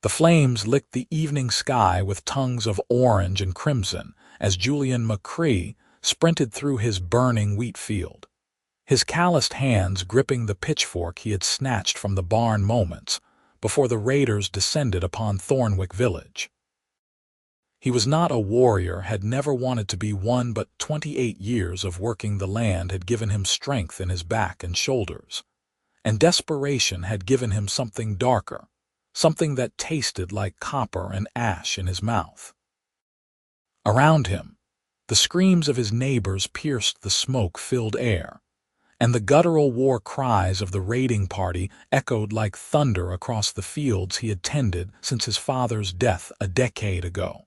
The flames licked the evening sky with tongues of orange and crimson as Julian McCrae sprinted through his burning wheat field, his calloused hands gripping the pitchfork he had snatched from the barn moments before the raiders descended upon Thornwick village. He was not a warrior, had never wanted to be one, but 28 years of working the land had given him strength in his back and shoulders, and desperation had given him something darker, something that tasted like copper and ash in his mouth. Around him, the screams of his neighbors pierced the smoke-filled air, and the guttural war cries of the raiding party echoed like thunder across the fields he had tended since his father's death a decade ago.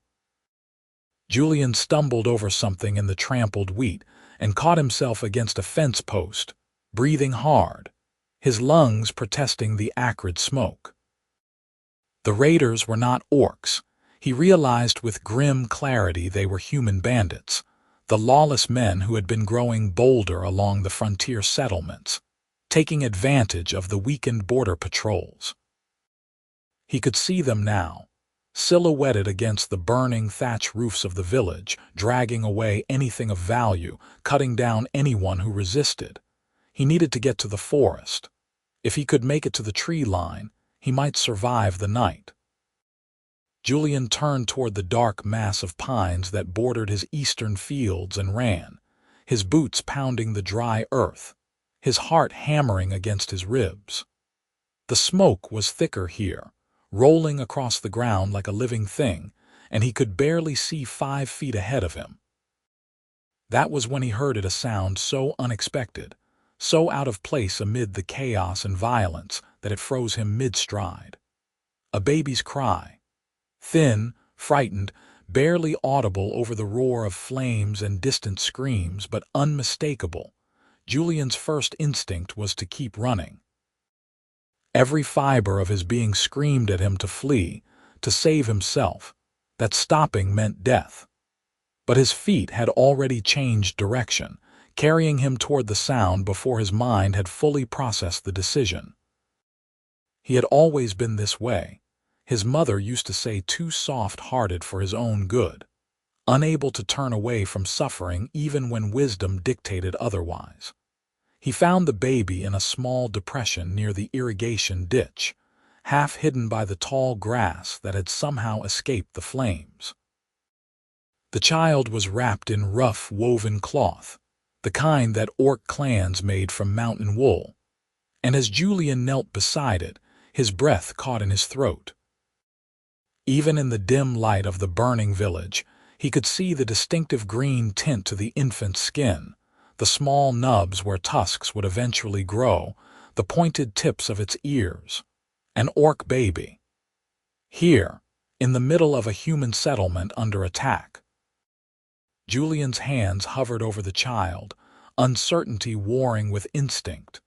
Julian stumbled over something in the trampled wheat and caught himself against a fence post, breathing hard, his lungs protesting the acrid smoke. The raiders were not orcs. He realized with grim clarity they were human bandits, the lawless men who had been growing bolder along the frontier settlements, taking advantage of the weakened border patrols. He could see them now, silhouetted against the burning thatch roofs of the village, dragging away anything of value, cutting down anyone who resisted. He needed to get to the forest. If he could make it to the tree line, he might survive the night. Julian turned toward the dark mass of pines that bordered his eastern fields and ran, his boots pounding the dry earth, his heart hammering against his ribs. The smoke was thicker here, rolling across the ground like a living thing, and he could barely see 5 feet ahead of him. That was when he heard a sound so unexpected, so out of place amid the chaos and violence that it froze him mid-stride. A baby's cry. Thin, frightened, barely audible over the roar of flames and distant screams, but unmistakable. Julian's first instinct was to keep running. Every fiber of his being screamed at him to flee, to save himself, that stopping meant death. But his feet had already changed direction, carrying him toward the sound before his mind had fully processed the decision. He had always been this way. His mother used to say, too soft-hearted for his own good, unable to turn away from suffering even when wisdom dictated otherwise. He found the baby in a small depression near the irrigation ditch, half hidden by the tall grass that had somehow escaped the flames. The child was wrapped in rough, woven cloth, the kind that orc clans made from mountain wool, and as Julian knelt beside it, his breath caught in his throat. Even in the dim light of the burning village, he could see the distinctive green tint to the infant's skin, the small nubs where tusks would eventually grow, the pointed tips of its ears. An orc baby. Here, in the middle of a human settlement under attack. Julian's hands hovered over the child, uncertainty warring with instinct.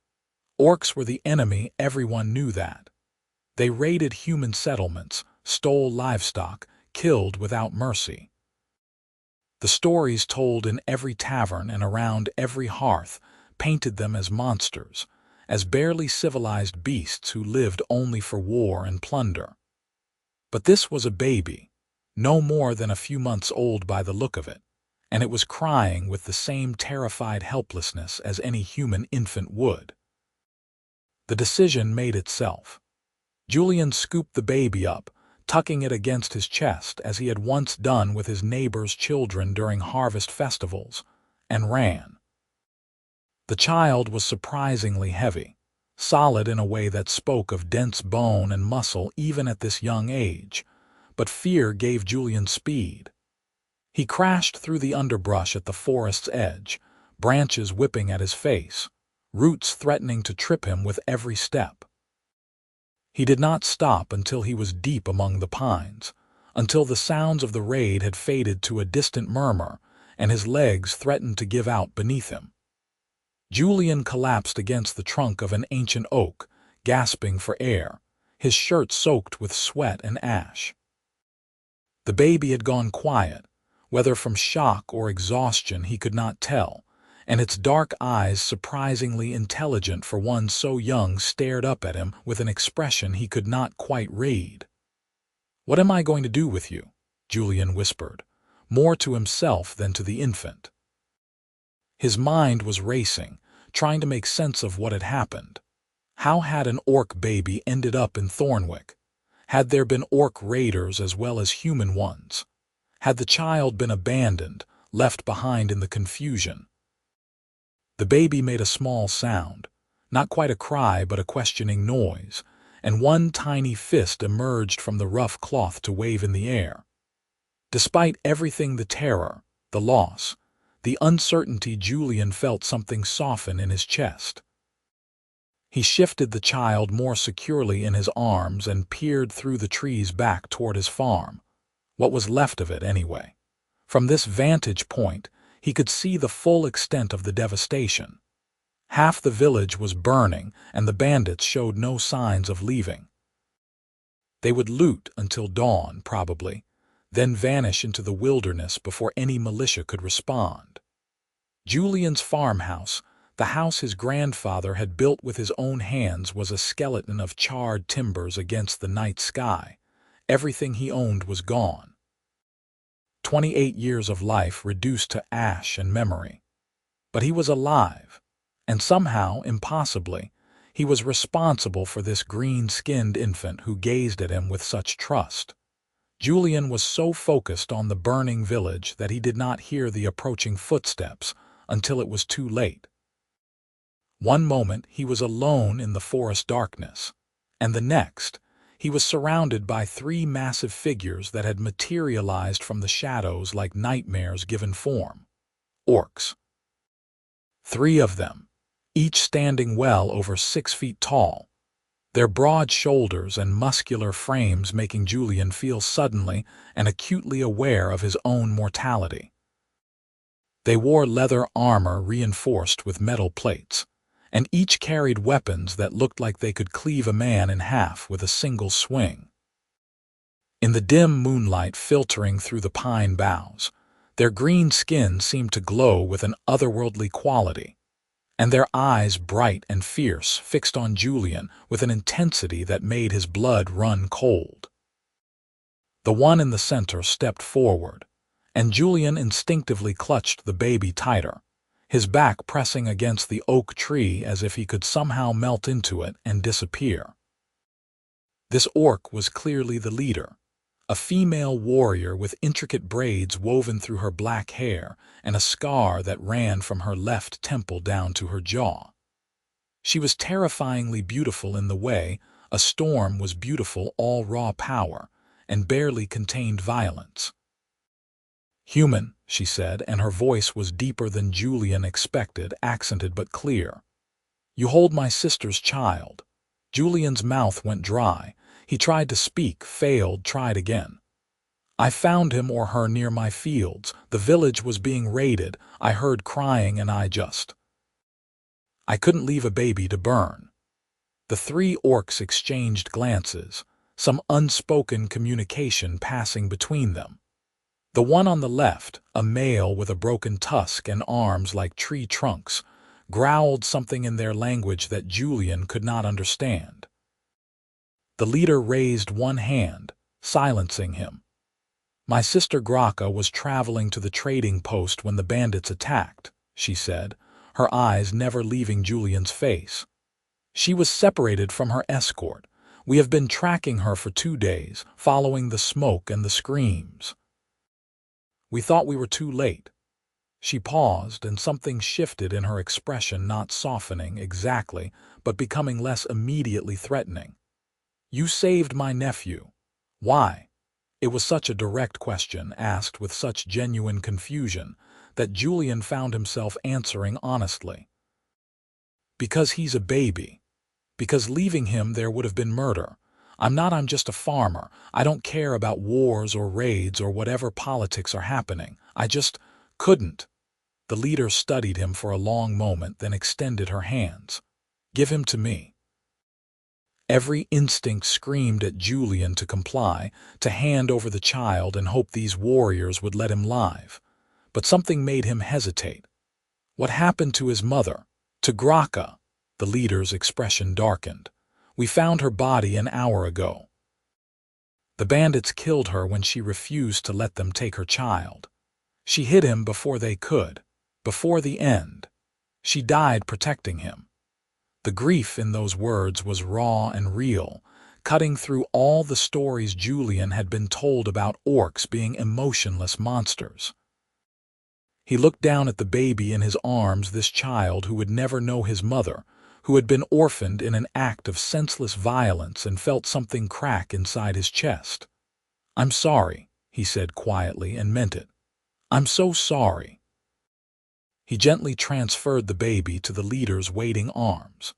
Orcs were the enemy, everyone knew that. They raided human settlements, stole livestock, killed without mercy. The stories told in every tavern and around every hearth painted them as monsters, as barely civilized beasts who lived only for war and plunder. But this was a baby, no more than a few months old by the look of it, and it was crying with the same terrified helplessness as any human infant would. The decision made itself. Julian scooped the baby up, tucking it against his chest as he had once done with his neighbor's children during harvest festivals, and ran. The child was surprisingly heavy, solid in a way that spoke of dense bone and muscle even at this young age, but fear gave Julian speed. He crashed through the underbrush at the forest's edge, branches whipping at his face, roots threatening to trip him with every step. He did not stop until he was deep among the pines, until the sounds of the raid had faded to a distant murmur and his legs threatened to give out beneath him. Julian collapsed against the trunk of an ancient oak, gasping for air, his shirt soaked with sweat and ash. The baby had gone quiet, whether from shock or exhaustion he could not tell, and its dark eyes, surprisingly intelligent for one so young, stared up at him with an expression he could not quite read. "What am I going to do with you?" Julian whispered, more to himself than to the infant. His mind was racing, trying to make sense of what had happened. How had an orc baby ended up in Thornwick? Had there been orc raiders as well as human ones? Had the child been abandoned, left behind in the confusion? The baby made a small sound, not quite a cry but a questioning noise, and one tiny fist emerged from the rough cloth to wave in the air. Despite everything, the terror, the loss, the uncertainty, Julian felt something soften in his chest. He shifted the child more securely in his arms and peered through the trees back toward his farm. What was left of it, anyway? From this vantage point, he could see the full extent of the devastation. Half the village was burning, and the bandits showed no signs of leaving. They would loot until dawn, probably, then vanish into the wilderness before any militia could respond. Julian's farmhouse, the house his grandfather had built with his own hands, was a skeleton of charred timbers against the night sky. Everything he owned was gone. 28 years of life reduced to ash and memory. But he was alive, and somehow, impossibly, he was responsible for this green-skinned infant who gazed at him with such trust. Julian was so focused on the burning village that he did not hear the approaching footsteps until it was too late. One moment he was alone in the forest darkness, and the next he was surrounded by 3 massive figures that had materialized from the shadows like nightmares given form. Orcs. 3 of them, each standing well over 6 feet tall, their broad shoulders and muscular frames making Julian feel suddenly and acutely aware of his own mortality. They wore leather armor reinforced with metal plates, and each carried weapons that looked like they could cleave a man in half with a single swing. In the dim moonlight filtering through the pine boughs, their green skin seemed to glow with an otherworldly quality, and their eyes, bright and fierce, fixed on Julian with an intensity that made his blood run cold. The one in the center stepped forward, and Julian instinctively clutched the baby tighter, his back pressing against the oak tree as if he could somehow melt into it and disappear. This orc was clearly the leader, a female warrior with intricate braids woven through her black hair and a scar that ran from her left temple down to her jaw. She was terrifyingly beautiful in the way a storm was beautiful, all raw power, and barely contained violence. "Human," she said, and her voice was deeper than Julian expected, accented but clear. "You hold my sister's child." Julian's mouth went dry. He tried to speak, failed, tried again. "I found him or her near my fields. The village was being raided. I heard crying and I couldn't leave a baby to burn." The 3 orcs exchanged glances, some unspoken communication passing between them. The one on the left, a male with a broken tusk and arms like tree trunks, growled something in their language that Julian could not understand. The leader raised one hand, silencing him. "My sister Graka was traveling to the trading post when the bandits attacked," she said, her eyes never leaving Julian's face. "She was separated from her escort. We have been tracking her for 2 days, following the smoke and the screams. We thought we were too late." She paused, and something shifted in her expression, not softening exactly, but becoming less immediately threatening. "You saved my nephew. Why?" It was such a direct question, asked with such genuine confusion, that Julian found himself answering honestly. "Because he's a baby. Because leaving him there would have been murder. I'm just a farmer. I don't care about wars or raids or whatever politics are happening. I just couldn't." The leader studied him for a long moment, then extended her hands. "Give him to me." Every instinct screamed at Julian to comply, to hand over the child and hope these warriors would let him live. But something made him hesitate. What happened to his mother? To Graka? The leader's expression darkened. "We found her body an hour ago." The bandits killed her when she refused to let them take her child. She hid him before they could, before the end. She died protecting him. The grief in those words was raw and real, cutting through all the stories Julian had been told about orcs being emotionless monsters. He looked down at the baby in his arms, this child who would never know his mother, who had been orphaned in an act of senseless violence, and felt something crack inside his chest. "I'm sorry," he said quietly, and meant it. "I'm so sorry." He gently transferred the baby to the leader's waiting arms.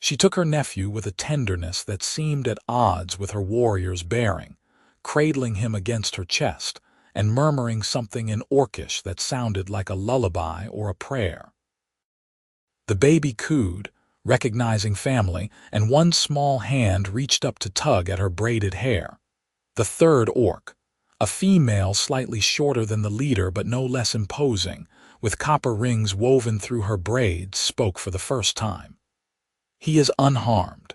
She took her nephew with a tenderness that seemed at odds with her warrior's bearing, cradling him against her chest and murmuring something in Orcish that sounded like a lullaby or a prayer. The baby cooed, recognizing family, and one small hand reached up to tug at her braided hair. The third orc, a female slightly shorter than the leader but no less imposing, with copper rings woven through her braids, spoke for the first time. "He is unharmed.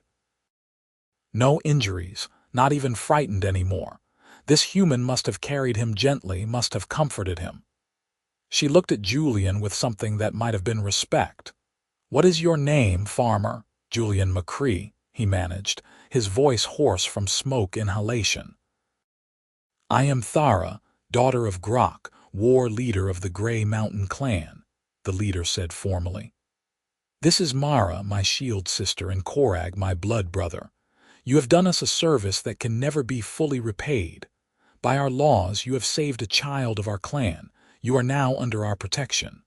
No injuries, not even frightened anymore. This human must have carried him gently, must have comforted him." She looked at Julian with something that might have been respect. "What is your name, farmer?" "Julian McCrae," he managed, his voice hoarse from smoke inhalation. "I am Thara, daughter of Grok, war leader of the Grey Mountain clan," the leader said formally. "This is Mara, my shield sister, and Korag, my blood brother. You have done us a service that can never be fully repaid. By our laws, you have saved a child of our clan. You are now under our protection."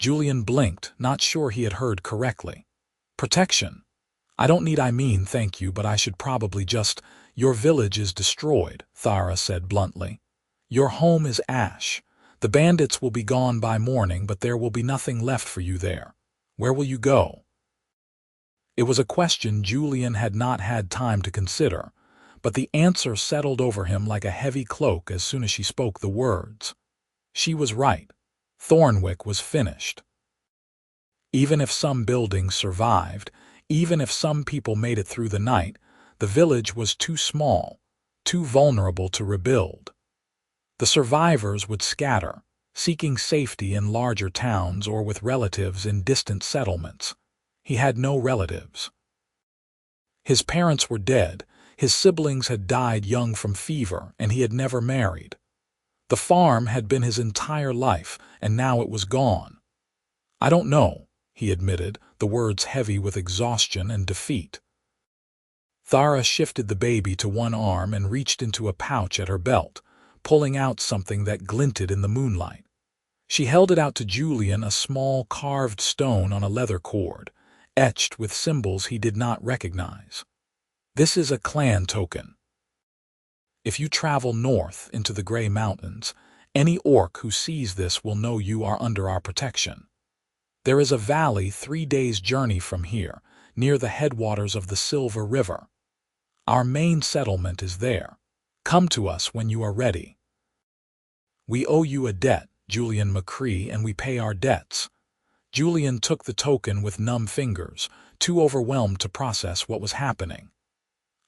Julian blinked, not sure he had heard correctly. "Protection? I mean thank you, but I should probably just—" "Your village is destroyed," Thara said bluntly. "Your home is ash. The bandits will be gone by morning, but there will be nothing left for you there. Where will you go?" It was a question Julian had not had time to consider, but the answer settled over him like a heavy cloak as soon as she spoke the words. She was right. Thornwick was finished. Even if some buildings survived, even if some people made it through the night, the village was too small, too vulnerable to rebuild. The survivors would scatter, seeking safety in larger towns or with relatives in distant settlements. He had no relatives. His parents were dead, his siblings had died young from fever, and he had never married. The farm had been his entire life, and now it was gone. "I don't know," he admitted, the words heavy with exhaustion and defeat. Thara shifted the baby to one arm and reached into a pouch at her belt, pulling out something that glinted in the moonlight. She held it out to Julian, a small carved stone on a leather cord, etched with symbols he did not recognize. "This is a clan token. If you travel north into the Grey Mountains, any orc who sees this will know you are under our protection. There is a valley 3 days' journey from here, near the headwaters of the Silver River. Our main settlement is there. Come to us when you are ready. We owe you a debt, Julian McCrae, and we pay our debts." Julian took the token with numb fingers, too overwhelmed to process what was happening.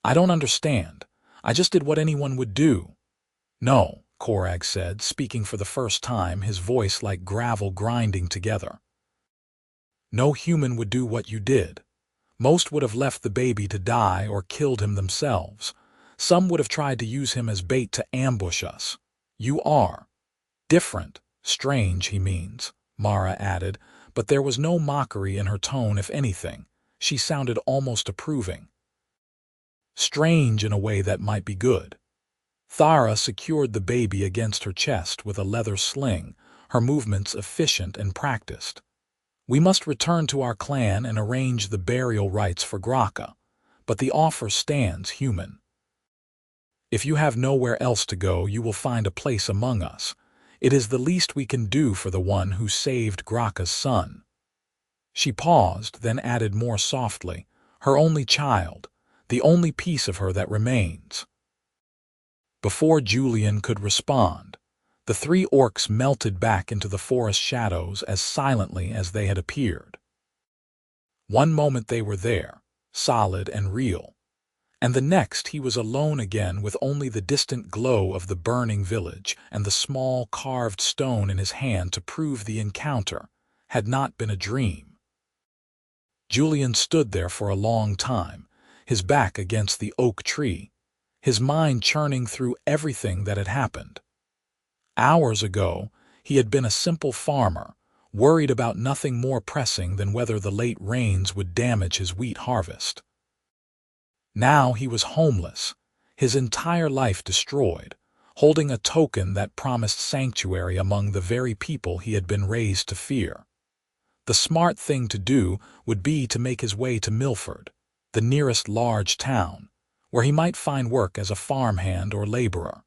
"I don't understand. I just did what anyone would do." "No," Korag said, speaking for the first time, his voice like gravel grinding together. "No human would do what you did. Most would have left the baby to die or killed him themselves. Some would have tried to use him as bait to ambush us. You are different, strange, he means," Mara added, but there was no mockery in her tone. If anything, she sounded almost approving. "Strange in a way that might be good." Thara secured the baby against her chest with a leather sling, her movements efficient and practiced. "We must return to our clan and arrange the burial rites for Graka, but the offer stands, human. If you have nowhere else to go, you will find a place among us. It is the least we can do for the one who saved Graka's son." She paused, then added more softly, "Her only child, the only piece of her that remains." Before Julian could respond, the 3 orcs melted back into the forest shadows as silently as they had appeared. One moment they were there, solid and real, And the next he was alone again with only the distant glow of the burning village and the small carved stone in his hand to prove the encounter had not been a dream. Julian stood there for a long time, his back against the oak tree, his mind churning through everything that had happened. Hours ago, he had been a simple farmer, worried about nothing more pressing than whether the late rains would damage his wheat harvest. Now he was homeless, his entire life destroyed, holding a token that promised sanctuary among the very people he had been raised to fear. The smart thing to do would be to make his way to Milford, the nearest large town, where he might find work as a farmhand or laborer.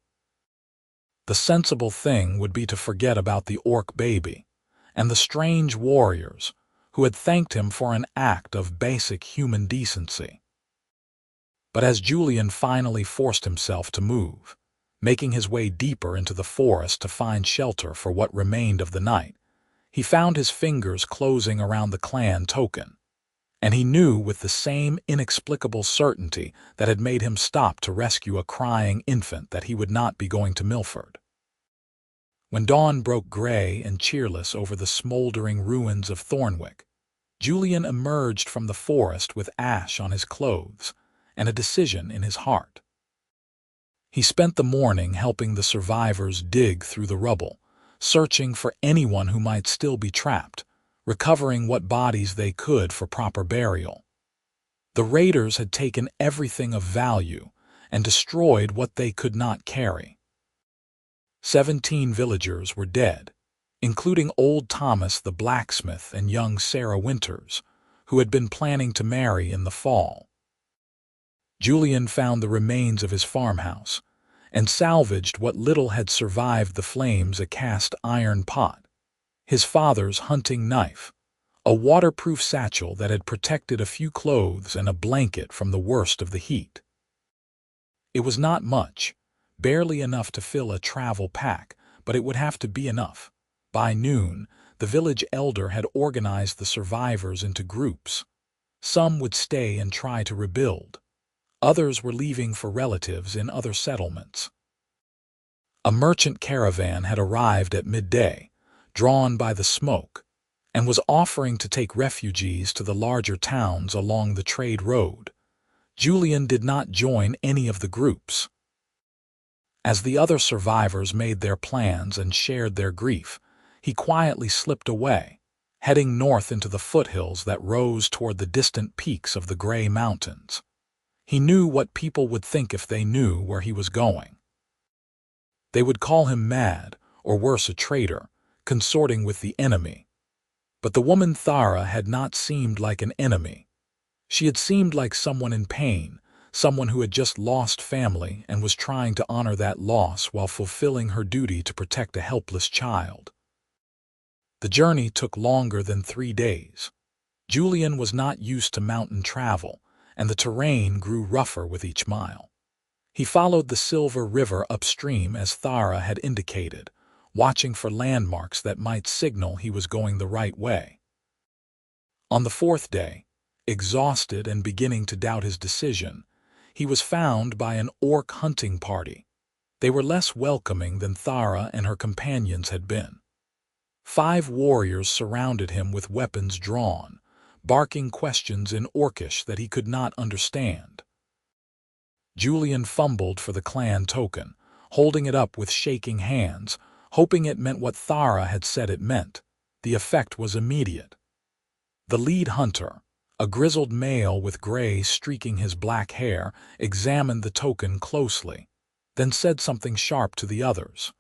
The sensible thing would be to forget about the orc baby and the strange warriors who had thanked him for an act of basic human decency. But as Julian finally forced himself to move, making his way deeper into the forest to find shelter for what remained of the night, he found his fingers closing around the clan token, and he knew with the same inexplicable certainty that had made him stop to rescue a crying infant that he would not be going to Milford. When dawn broke gray and cheerless over the smoldering ruins of Thornwick, Julian emerged from the forest with ash on his clothes and a decision in his heart. He spent the morning helping the survivors dig through the rubble, searching for anyone who might still be trapped, recovering what bodies they could for proper burial. The raiders had taken everything of value and destroyed what they could not carry. 17 villagers were dead, including old Thomas the blacksmith and young Sarah Winters, who had been planning to marry in the fall. Julian found the remains of his farmhouse and salvaged what little had survived the flames: a cast iron pot, his father's hunting knife, a waterproof satchel that had protected a few clothes, and a blanket from the worst of the heat. It was not much, barely enough to fill a travel pack, but it would have to be enough. By noon, the village elder had organized the survivors into groups. Some would stay and try to rebuild. Others were leaving for relatives in other settlements. A merchant caravan had arrived at midday, drawn by the smoke, and was offering to take refugees to the larger towns along the trade road. Julian did not join any of the groups. As the other survivors made their plans and shared their grief, he quietly slipped away, heading north into the foothills that rose toward the distant peaks of the Gray Mountains. He knew what people would think if they knew where he was going. They would call him mad, or worse, a traitor, consorting with the enemy. But the woman Thara had not seemed like an enemy. She had seemed like someone in pain, someone who had just lost family and was trying to honor that loss while fulfilling her duty to protect a helpless child. The journey took longer than 3 days. Julian was not used to mountain travel, and the terrain grew rougher with each mile. He followed the Silver River upstream as Thara had indicated, watching for landmarks that might signal he was going the right way. On the 4th day, exhausted and beginning to doubt his decision, he was found by an orc hunting party. They were less welcoming than Thara and her companions had been. 5 warriors surrounded him with weapons drawn, barking questions in Orcish that he could not understand. Julian fumbled for the clan token, holding it up with shaking hands, hoping it meant what Thara had said it meant. The effect was immediate. The lead hunter, a grizzled male with gray streaking his black hair, examined the token closely, then said something sharp to the others.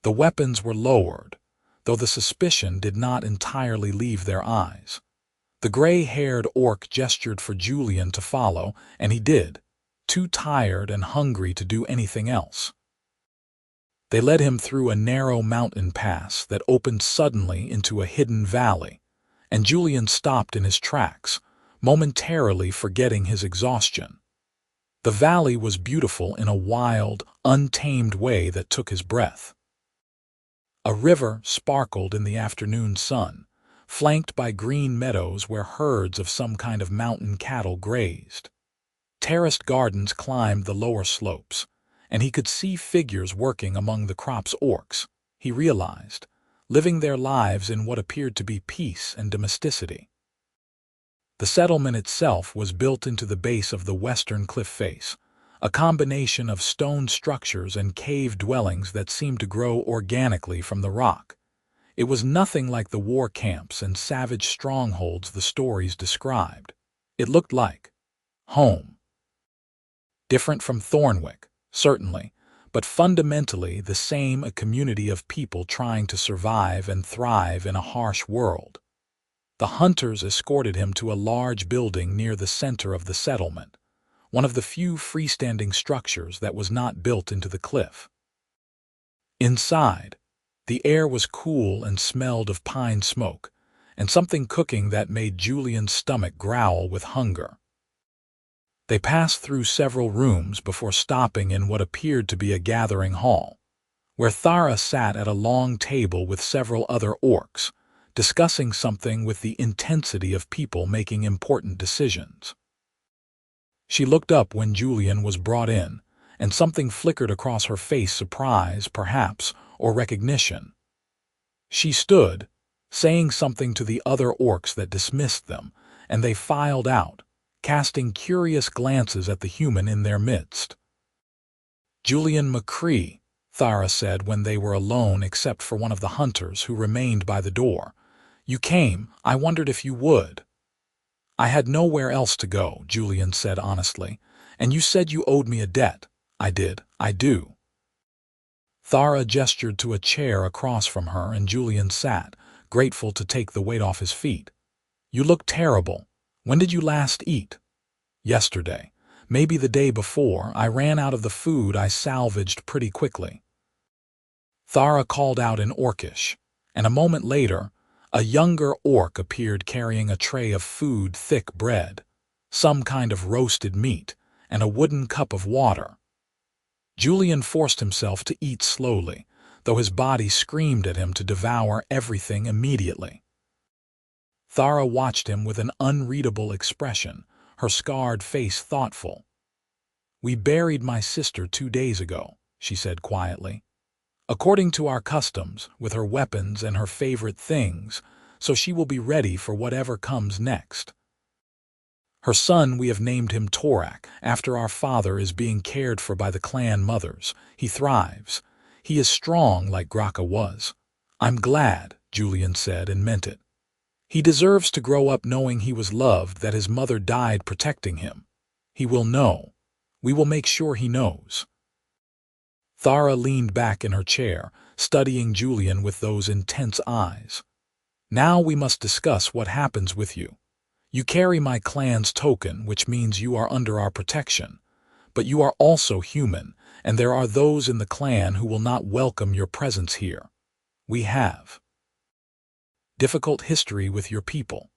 The weapons were lowered, though the suspicion did not entirely leave their eyes. The gray-haired orc gestured for Julian to follow, and he did, too tired and hungry to do anything else. They led him through a narrow mountain pass that opened suddenly into a hidden valley, and Julian stopped in his tracks, momentarily forgetting his exhaustion. The valley was beautiful in a wild, untamed way that took his breath. A river sparkled in the afternoon sun, flanked by green meadows where herds of some kind of mountain cattle grazed. Terraced gardens climbed the lower slopes, and he could see figures working among the crop's orcs, he realized, living their lives in what appeared to be peace and domesticity. The settlement itself was built into the base of the western cliff face, a combination of stone structures and cave dwellings that seemed to grow organically from the rock. It was nothing like the war camps and savage strongholds the stories described. It looked like home. Different from Thornwick, certainly, but fundamentally the same, a community of people trying to survive and thrive in a harsh world. The hunters escorted him to a large building near the center of the settlement, one of the few freestanding structures that was not built into the cliff. Inside, the air was cool and smelled of pine smoke, and something cooking that made Julian's stomach growl with hunger. They passed through several rooms before stopping in what appeared to be a gathering hall, where Thara sat at a long table with several other orcs, discussing something with the intensity of people making important decisions. She looked up when Julian was brought in, and something flickered across her face, surprise, perhaps, or recognition. She stood, saying something to the other orcs that dismissed them, and they filed out, casting curious glances at the human in their midst. "Julian McCrae," Thara said when they were alone except for one of the hunters who remained by the door. "You came, I wondered if you would." "I had nowhere else to go," Julian said honestly, "and you said you owed me a debt." "I did, I do." Thara gestured to a chair across from her, and Julian sat, grateful to take the weight off his feet. "You look terrible. When did you last eat?" "Yesterday. Maybe the day before. I ran out of the food I salvaged pretty quickly." Thara called out in Orcish, and a moment later, a younger orc appeared carrying a tray of food, thick bread, some kind of roasted meat, and a wooden cup of water. Julian forced himself to eat slowly, though his body screamed at him to devour everything immediately. Thara watched him with an unreadable expression, her scarred face thoughtful. "We buried my sister 2 days ago," she said quietly. "According to our customs, with her weapons and her favorite things, so she will be ready for whatever comes next. Her son, we have named him Torak, after our father, is being cared for by the clan mothers. He thrives. He is strong like Graka was." "I'm glad," Julian said, and meant it. "He deserves to grow up knowing he was loved, that his mother died protecting him. He will know. We will make sure he knows." Thara leaned back in her chair, studying Julian with those intense eyes. "Now we must discuss what happens with you. You carry my clan's token, which means you are under our protection. But you are also human, and there are those in the clan who will not welcome your presence here. We have difficult history with your people.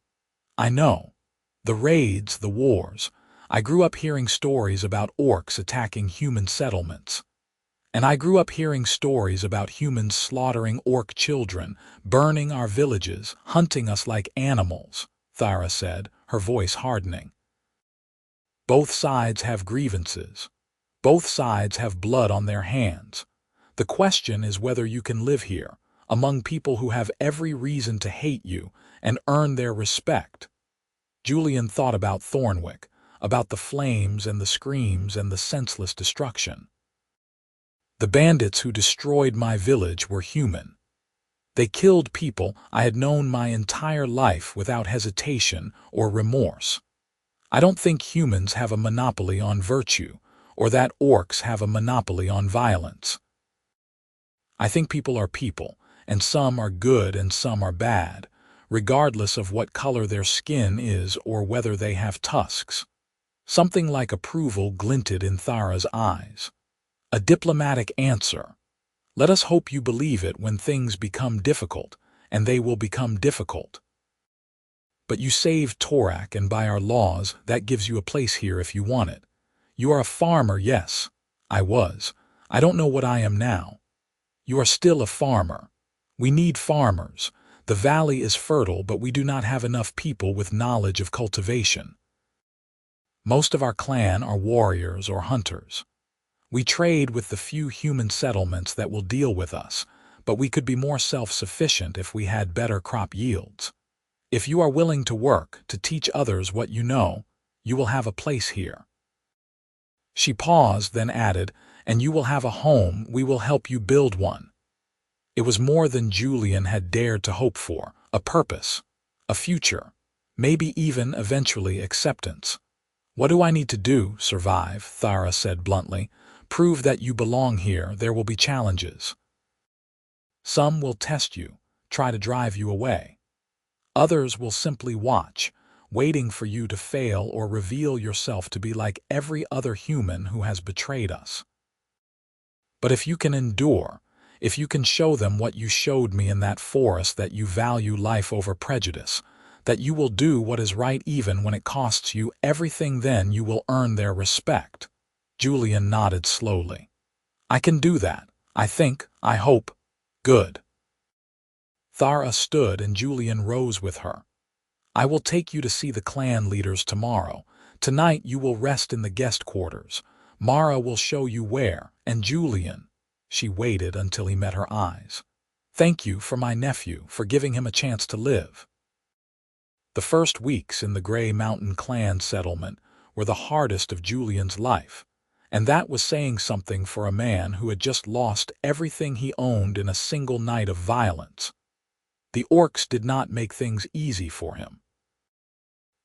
I know. The raids, the wars. I grew up hearing stories about orcs attacking human settlements. And I grew up hearing stories about humans slaughtering orc children, burning our villages, hunting us like animals," Thara said, her voice hardening. "Both sides have grievances. Both sides have blood on their hands. The question is whether you can live here, among people who have every reason to hate you, and earn their respect." Julian thought about Thornwick, about the flames and the screams and the senseless destruction. "The bandits who destroyed my village were human. They killed people I had known my entire life without hesitation or remorse. I don't think humans have a monopoly on virtue, or that orcs have a monopoly on violence. I think people are people, and some are good and some are bad, regardless of what color their skin is or whether they have tusks." Something like approval glinted in Thara's eyes. "A diplomatic answer. Let us hope you believe it when things become difficult, and they will become difficult. But you saved Torak, and by our laws, that gives you a place here if you want it. You are a farmer, yes. I was. I don't know what I am now. You are still a farmer. We need farmers. The valley is fertile, but we do not have enough people with knowledge of cultivation." Most of our clan are warriors or hunters. We trade with the few human settlements that will deal with us, but we could be more self-sufficient if we had better crop yields. If you are willing to work, to teach others what you know, you will have a place here." She paused, then added, "And you will have a home, we will help you build one." It was more than Julian had dared to hope for, a purpose, a future, maybe even eventually acceptance. "What do I need to do? Survive," Thara said bluntly. "Prove that you belong here, there will be challenges. Some will test you, try to drive you away. Others will simply watch, waiting for you to fail or reveal yourself to be like every other human who has betrayed us. But if you can endure, if you can show them what you showed me in that forest, that you value life over prejudice, that you will do what is right even when it costs you everything, then you will earn their respect." Julian nodded slowly. "I can do that, I think, I hope. Good." Thara stood and Julian rose with her. "I will take you to see the clan leaders tomorrow. Tonight you will rest in the guest quarters. Mara will show you where, and Julian—" She waited until he met her eyes. "Thank you for my nephew, for giving him a chance to live." The first weeks in the Grey Mountain clan settlement were the hardest of Julian's life, and that was saying something for a man who had just lost everything he owned in a single night of violence. The orcs did not make things easy for him.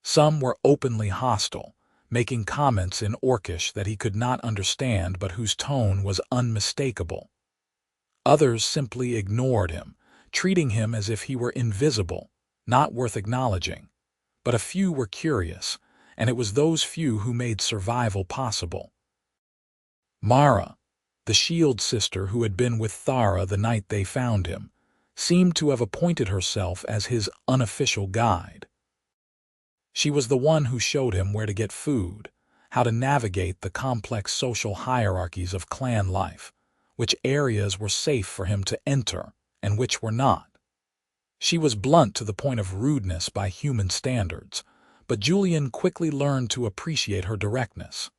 Some were openly hostile, making comments in Orcish that he could not understand but whose tone was unmistakable. Others simply ignored him, treating him as if he were invisible, not worth acknowledging. But a few were curious, and it was those few who made survival possible. Mara, the shield sister who had been with Thara the night they found him, seemed to have appointed herself as his unofficial guide. She was the one who showed him where to get food, how to navigate the complex social hierarchies of clan life, which areas were safe for him to enter and which were not. She was blunt to the point of rudeness by human standards, but Julian quickly learned to appreciate her directness.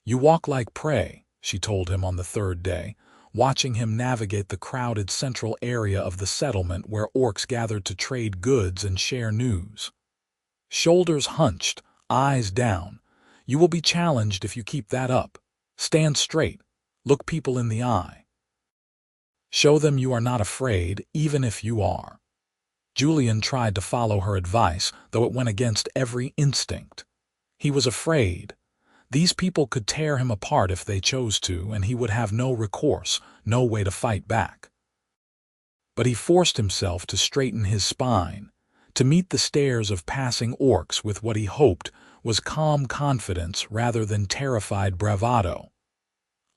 "You walk like prey," she told him on the third day, watching him navigate the crowded central area of the settlement where orcs gathered to trade goods and share news. "Shoulders hunched, eyes down. You will be challenged if you keep that up. Stand straight, look people in the eye. Show them you are not afraid, even if you are." Julian tried to follow her advice, though it went against every instinct. He was afraid. These people could tear him apart if they chose to, and he would have no recourse, no way to fight back. But he forced himself to straighten his spine, to meet the stares of passing orcs with what he hoped was calm confidence rather than terrified bravado.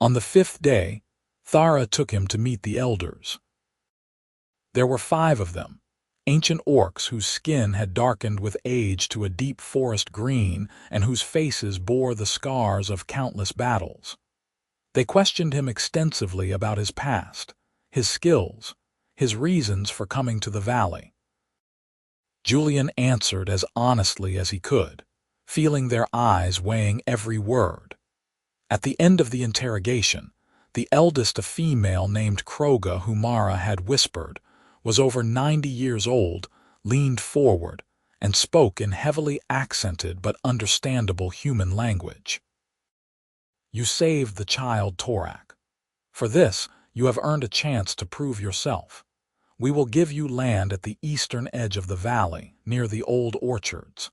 On the fifth day, Thara took him to meet the elders. There were 5 of them, ancient orcs whose skin had darkened with age to a deep forest green and whose faces bore the scars of countless battles. They questioned him extensively about his past, his skills, his reasons for coming to the valley. Julian answered as honestly as he could, feeling their eyes weighing every word. At the end of the interrogation, the eldest, a female named Kroga, who Mara had whispered, was over 90 years old, leaned forward, and spoke in heavily accented but understandable human language. "You saved the child Torak. For this, you have earned a chance to prove yourself. We will give you land at the eastern edge of the valley, near the old orchards.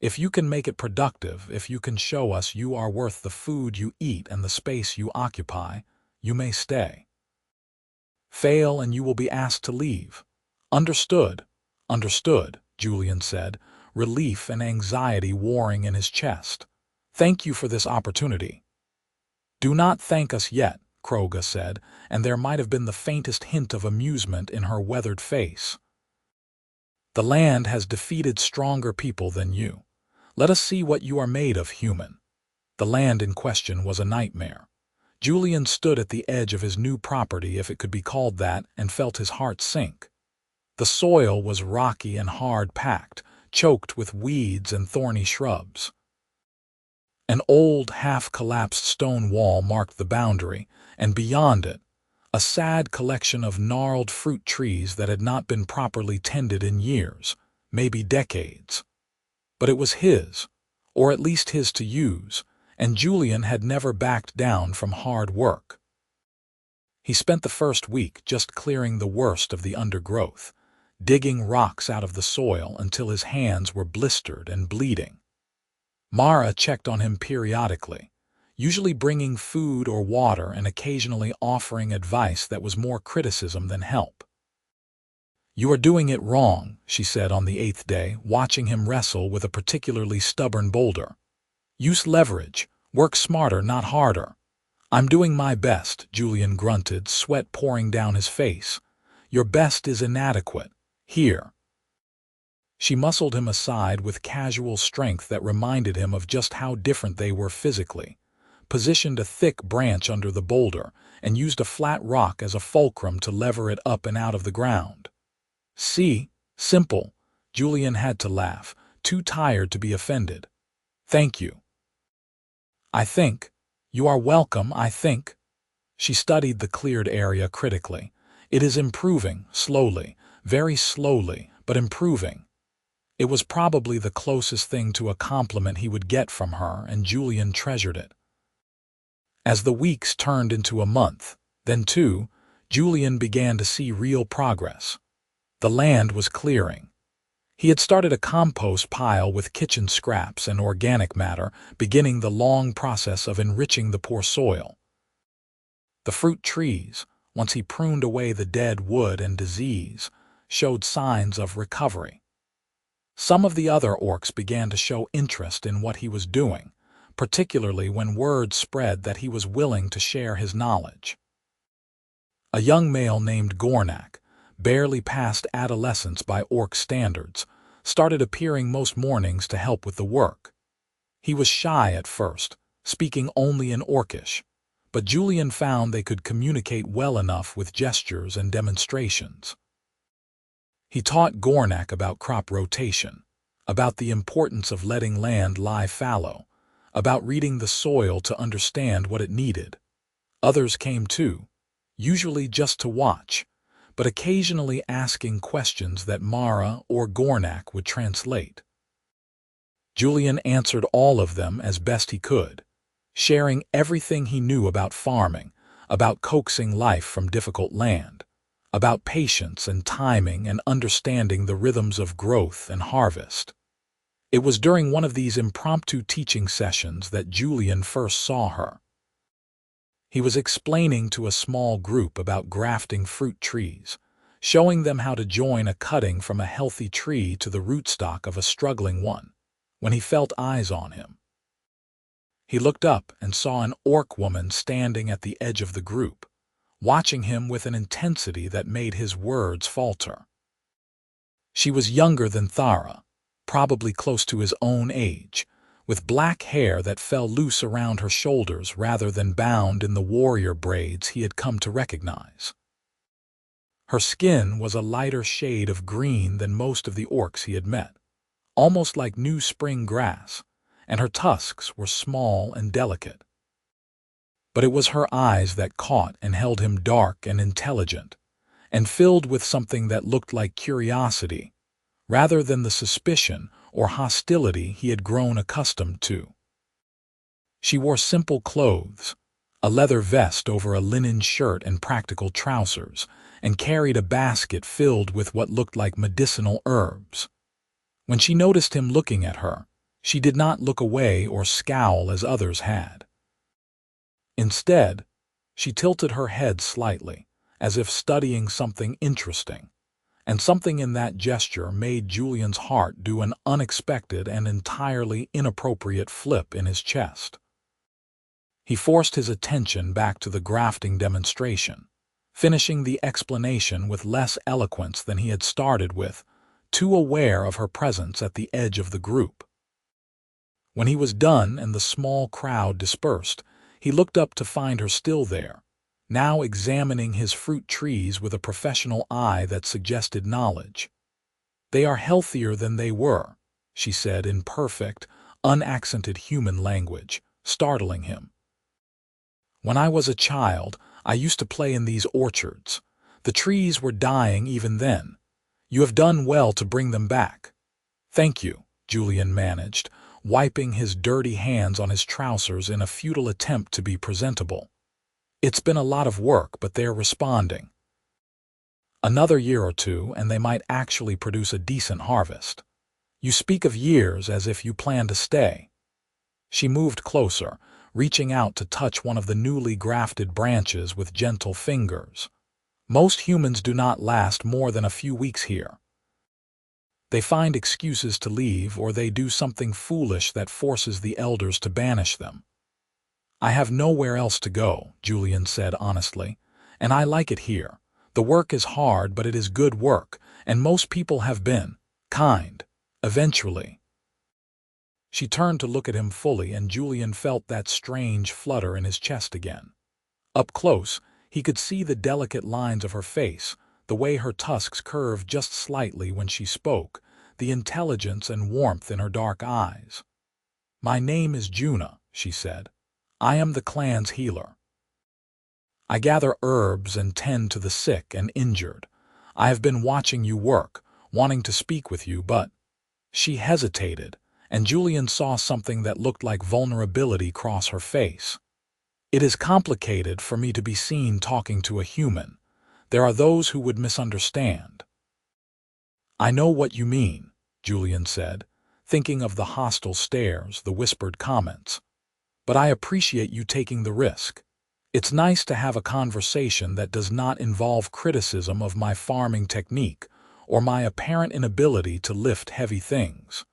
If you can make it productive, if you can show us you are worth the food you eat and the space you occupy, you may stay. Fail and you will be asked to leave." "Understood, understood," Julian said, relief and anxiety warring in his chest. "Thank you for this opportunity." "Do not thank us yet," Kroga said, and there might have been the faintest hint of amusement in her weathered face. "The land has defeated stronger people than you. Let us see what you are made of, human." The land in question was a nightmare. Julian stood at the edge of his new property, if it could be called that, and felt his heart sink. The soil was rocky and hard-packed, choked with weeds and thorny shrubs. An old, half-collapsed stone wall marked the boundary, and beyond it, a sad collection of gnarled fruit trees that had not been properly tended in years, maybe decades. But it was his, or at least his to use, and Julian had never backed down from hard work. He spent the first week just clearing the worst of the undergrowth, digging rocks out of the soil until his hands were blistered and bleeding. Mara checked on him periodically, usually bringing food or water and occasionally offering advice that was more criticism than help. "You are doing it wrong," she said on the 8th day, watching him wrestle with a particularly stubborn boulder. "Use leverage. Work smarter, not harder." "I'm doing my best," Julian grunted, sweat pouring down his face. "Your best is inadequate. Here." She muscled him aside with casual strength that reminded him of just how different they were physically, positioned a thick branch under the boulder, and used a flat rock as a fulcrum to lever it up and out of the ground. "See? Simple." Julian had to laugh, too tired to be offended. "Thank you." "I think. You are welcome, I think." She studied the cleared area critically. "It is improving, slowly, very slowly, but improving." It was probably the closest thing to a compliment he would get from her, and Julian treasured it. As the weeks turned into a month, then 2, Julian began to see real progress. The land was clearing. He had started a compost pile with kitchen scraps and organic matter, beginning the long process of enriching the poor soil. The fruit trees, once he pruned away the dead wood and disease, showed signs of recovery. Some of the other orcs began to show interest in what he was doing, particularly when word spread that he was willing to share his knowledge. A young male named Gornak, barely past adolescence by orc standards, started appearing most mornings to help with the work. He was shy at first, speaking only in Orcish, but Julian found they could communicate well enough with gestures and demonstrations. He taught Gornak about crop rotation, about the importance of letting land lie fallow, about reading the soil to understand what it needed. Others came too, usually just to watch, but occasionally asking questions that Mara or Gornak would translate. Julian answered all of them as best he could, sharing everything he knew about farming, about coaxing life from difficult land, about patience and timing and understanding the rhythms of growth and harvest. It was during one of these impromptu teaching sessions that Julian first saw her. He was explaining to a small group about grafting fruit trees, showing them how to join a cutting from a healthy tree to the rootstock of a struggling one, when he felt eyes on him. He looked up and saw an orc woman standing at the edge of the group, watching him with an intensity that made his words falter. She was younger than Thara, probably close to his own age, with black hair that fell loose around her shoulders rather than bound in the warrior braids he had come to recognize. Her skin was a lighter shade of green than most of the orcs he had met, almost like new spring grass, and her tusks were small and delicate. But it was her eyes that caught and held him, dark and intelligent, and filled with something that looked like curiosity, rather than the suspicion or hostility he had grown accustomed to. She wore simple clothes, a leather vest over a linen shirt and practical trousers, and carried a basket filled with what looked like medicinal herbs. When she noticed him looking at her, she did not look away or scowl as others had. Instead, she tilted her head slightly, as if studying something interesting, and something in that gesture made Julian's heart do an unexpected and entirely inappropriate flip in his chest. He forced his attention back to the grafting demonstration, finishing the explanation with less eloquence than he had started with, too aware of her presence at the edge of the group. When he was done and the small crowd dispersed, he looked up to find her still there, now examining his fruit trees with a professional eye that suggested knowledge. "They are healthier than they were," she said in perfect, unaccented human language, startling him. "When I was a child, I used to play in these orchards. The trees were dying even then. You have done well to bring them back." "Thank you," Julian managed, wiping his dirty hands on his trousers in a futile attempt to be presentable. "It's been a lot of work, but they're responding. Another year or two, and they might actually produce a decent harvest." "You speak of years as if you plan to stay." She moved closer, reaching out to touch one of the newly grafted branches with gentle fingers. "Most humans do not last more than a few weeks here. They find excuses to leave, or they do something foolish that forces the elders to banish them." "I have nowhere else to go," Julian said honestly, "and I like it here. The work is hard, but it is good work, and most people have been kind. Eventually." She turned to look at him fully, and Julian felt that strange flutter in his chest again. Up close, he could see the delicate lines of her face, the way her tusks curved just slightly when she spoke, the intelligence and warmth in her dark eyes. "My name is Juna," she said. "I am the clan's healer. I gather herbs and tend to the sick and injured. I have been watching you work, wanting to speak with you, but—" She hesitated, and Julian saw something that looked like vulnerability cross her face. "It is complicated for me to be seen talking to a human. There are those who would misunderstand." "I know what you mean," Julian said, thinking of the hostile stares, the whispered comments. "But I appreciate you taking the risk. It's nice to have a conversation that does not involve criticism of my farming technique or my apparent inability to lift heavy things."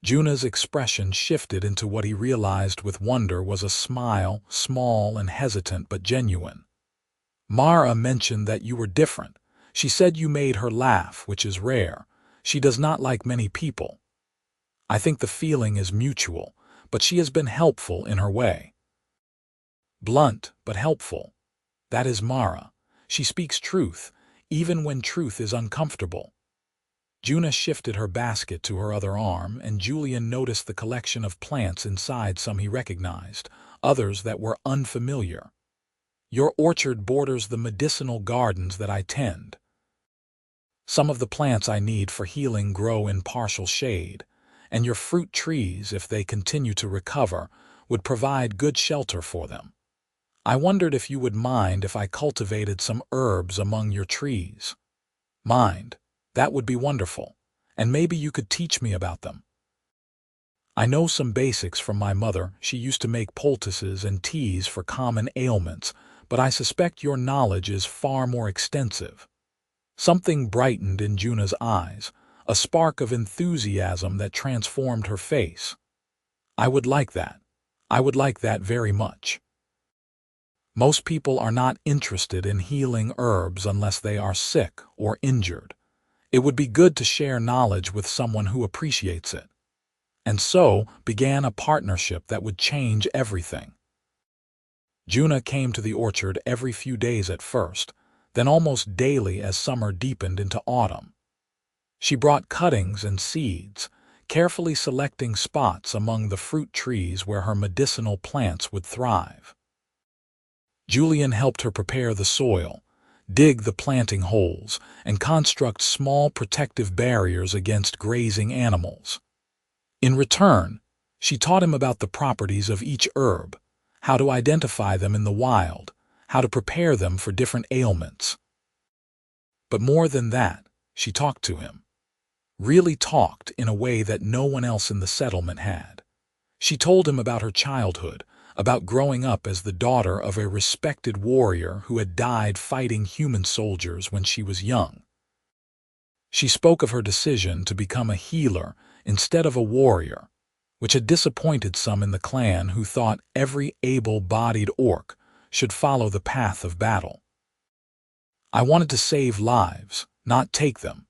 Juna's expression shifted into what he realized with wonder was a smile, small and hesitant but genuine. "Mara mentioned that you were different. She said you made her laugh, which is rare. She does not like many people. I think the feeling is mutual, but she has been helpful in her way." "Blunt, but helpful. That is Mara. She speaks truth, even when truth is uncomfortable." Juna shifted her basket to her other arm, and Julian noticed the collection of plants inside, some he recognized, others that were unfamiliar. "Your orchard borders the medicinal gardens that I tend. Some of the plants I need for healing grow in partial shade, and your fruit trees, if they continue to recover, would provide good shelter for them. I wondered if you would mind if I cultivated some herbs among your trees." "Mind? That would be wonderful, and maybe you could teach me about them. I know some basics from my mother. She used to make poultices and teas for common ailments, but I suspect your knowledge is far more extensive." Something brightened in Juna's eyes, a spark of enthusiasm that transformed her face. "I would like that. I would like that very much. Most people are not interested in healing herbs unless they are sick or injured. It would be good to share knowledge with someone who appreciates it." And so began a partnership that would change everything. Juna came to the orchard every few days at first, then almost daily as summer deepened into autumn. She brought cuttings and seeds, carefully selecting spots among the fruit trees where her medicinal plants would thrive. Julian helped her prepare the soil, dig the planting holes, and construct small protective barriers against grazing animals. In return, she taught him about the properties of each herb, how to identify them in the wild, how to prepare them for different ailments. But more than that, she talked to him. Really talked in a way that no one else in the settlement had. She told him about her childhood, about growing up as the daughter of a respected warrior who had died fighting human soldiers when she was young. She spoke of her decision to become a healer instead of a warrior, which had disappointed some in the clan who thought every able-bodied orc should follow the path of battle. "I wanted to save lives, not take them,"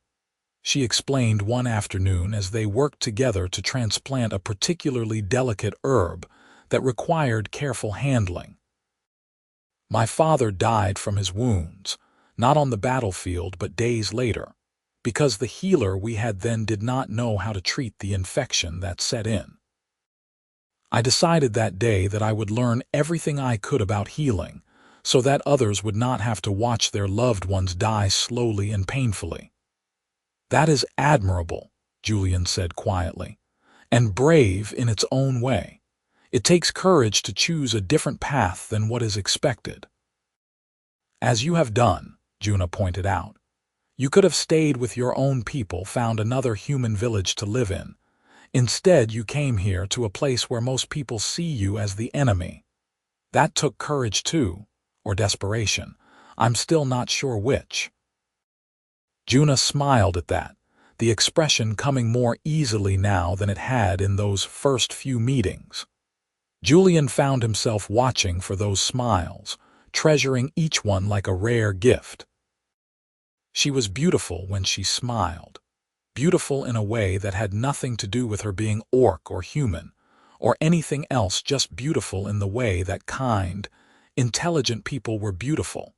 she explained one afternoon as they worked together to transplant a particularly delicate herb that required careful handling. "My father died from his wounds, not on the battlefield but days later. because the healer we had then did not know how to treat the infection that set in. I decided that day that I would learn everything I could about healing, so that others would not have to watch their loved ones die slowly and painfully. "That is admirable," Julian said quietly, "and brave in its own way. It takes courage to choose a different path than what is expected." "As you have done," Juna pointed out. "You could have stayed with your own people, found another human village to live in. Instead, you came here to a place where most people see you as the enemy. That took courage too, or desperation. I'm still not sure which." Juna smiled at that, the expression coming more easily now than it had in those first few meetings. Julian found himself watching for those smiles, treasuring each one like a rare gift. She was beautiful when she smiled, beautiful in a way that had nothing to do with her being orc or human, or anything else, just beautiful in the way that kind, intelligent people were beautiful,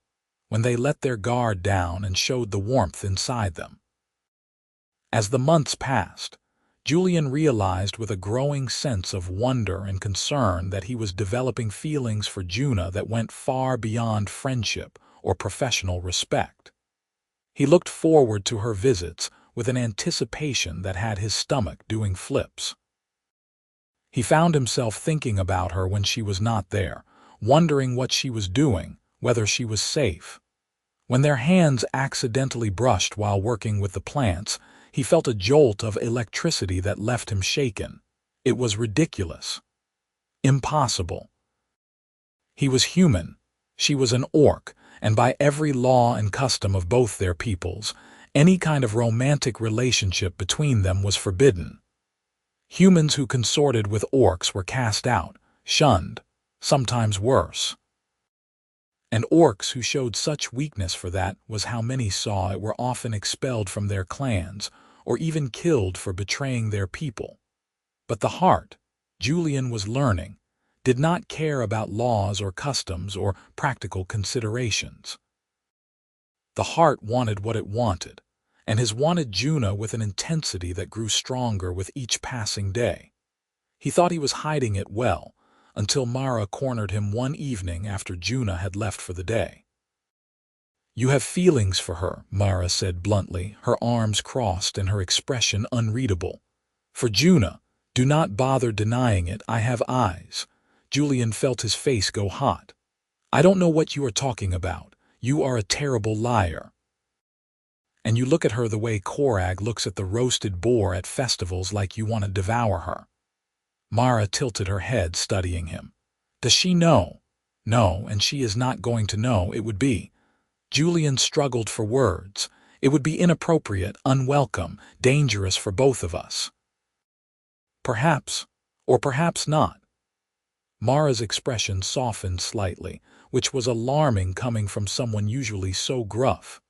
when they let their guard down and showed the warmth inside them. As the months passed, Julian realized with a growing sense of wonder and concern that he was developing feelings for Juna that went far beyond friendship or professional respect. He looked forward to her visits with an anticipation that had his stomach doing flips. He found himself thinking about her when she was not there, wondering what she was doing, whether she was safe. When their hands accidentally brushed while working with the plants, he felt a jolt of electricity that left him shaken. It was ridiculous. Impossible. He was human. She was an orc, and by every law and custom of both their peoples, any kind of romantic relationship between them was forbidden. Humans who consorted with orcs were cast out, shunned, sometimes worse. And orcs who showed such weakness for that was how many saw it were often expelled from their clans, or even killed for betraying their people. But the heart, Julian was learning, did not care about laws or customs or practical considerations. The heart wanted what it wanted, and his wanted Juna with an intensity that grew stronger with each passing day. He thought he was hiding it well, until Mara cornered him one evening after Juna had left for the day. "You have feelings for her," Mara said bluntly, her arms crossed and her expression unreadable. "For Juna, do not bother denying it, I have eyes." Julian felt his face go hot. "I don't know what you are talking about. You are a terrible liar. And you look at her the way Korag looks at the roasted boar at festivals, like you want to devour her." Mara tilted her head, studying him. "Does she know?" "No, and she is not going to know. It would be—" Julian struggled for words. "It would be inappropriate, unwelcome, dangerous for both of us." "Perhaps, or perhaps not." Mara's expression softened slightly, which was alarming coming from someone usually so gruff.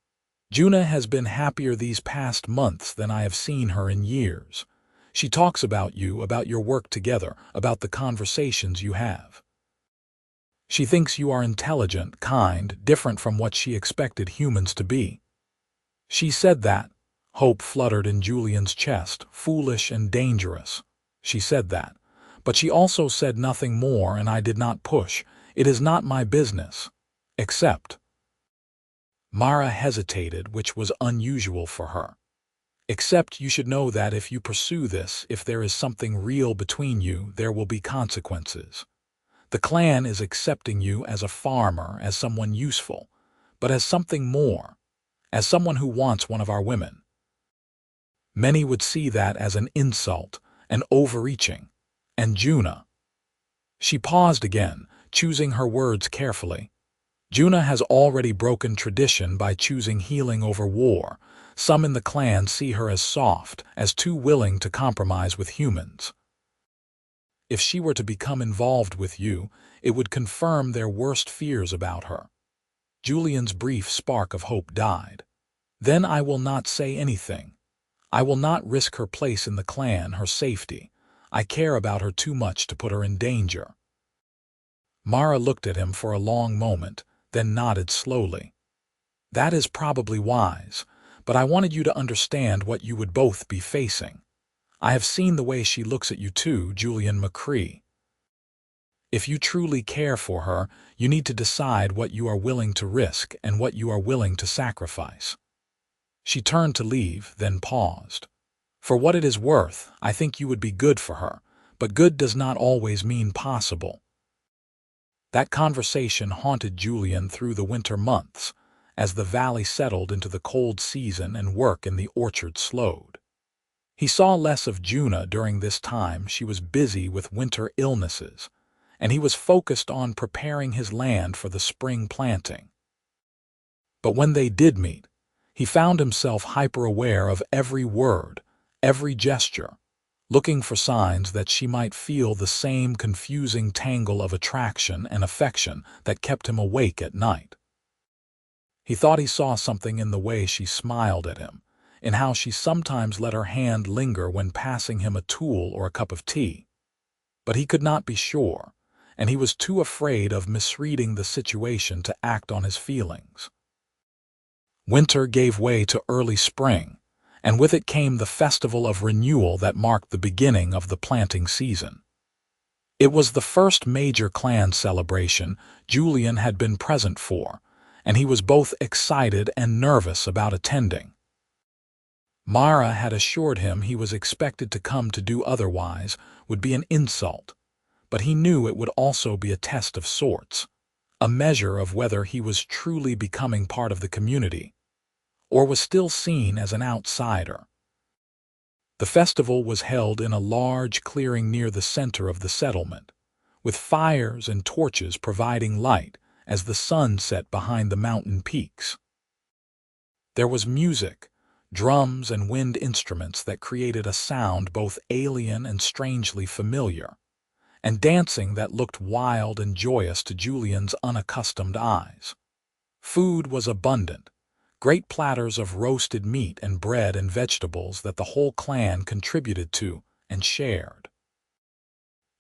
"Juna has been happier these past months than I have seen her in years. She talks about you, about your work together, about the conversations you have. She thinks you are intelligent, kind, different from what she expected humans to be." "She said that." Hope fluttered in Julian's chest, "foolish and dangerous." "She said that. But she also said nothing more, and I did not push. It is not my business. Except—" Mara hesitated, which was unusual for her. "Except you should know that if you pursue this, if there is something real between you, there will be consequences. The clan is accepting you as a farmer, as someone useful, but as something more, as someone who wants one of our women. Many would see that as an insult, an overreaching. And Juna—" She paused again, choosing her words carefully. "Juna has already broken tradition by choosing healing over war. Some in the clan see her as soft, as too willing to compromise with humans. If she were to become involved with you, it would confirm their worst fears about her." Julian's brief spark of hope died. "Then I will not say anything. I will not risk her place in the clan, her safety. I care about her too much to put her in danger." Mara looked at him for a long moment, then nodded slowly. "That is probably wise, but I wanted you to understand what you would both be facing. I have seen the way she looks at you too, Julian McCrae. If you truly care for her, you need to decide what you are willing to risk and what you are willing to sacrifice." She turned to leave, then paused. "For what it is worth, I think you would be good for her, but good does not always mean possible." That conversation haunted Julian through the winter months, as the valley settled into the cold season and work in the orchard slowed. He saw less of Juna during this time. She was busy with winter illnesses, and he was focused on preparing his land for the spring planting. But when they did meet, he found himself hyper-aware of every word, every gesture, looking for signs that she might feel the same confusing tangle of attraction and affection that kept him awake at night. He thought he saw something in the way she smiled at him, in how she sometimes let her hand linger when passing him a tool or a cup of tea. But he could not be sure, and he was too afraid of misreading the situation to act on his feelings. Winter gave way to early spring, and with it came the festival of renewal that marked the beginning of the planting season. It was the first major clan celebration Julian had been present for, and he was both excited and nervous about attending. Mara had assured him he was expected to come. To do otherwise would be an insult, but he knew it would also be a test of sorts, a measure of whether he was truly becoming part of the community, or was still seen as an outsider. The festival was held in a large clearing near the center of the settlement, with fires and torches providing light as the sun set behind the mountain peaks. There was music, drums and wind instruments that created a sound both alien and strangely familiar, and dancing that looked wild and joyous to Julian's unaccustomed eyes. Food was abundant, great platters of roasted meat and bread and vegetables that the whole clan contributed to and shared.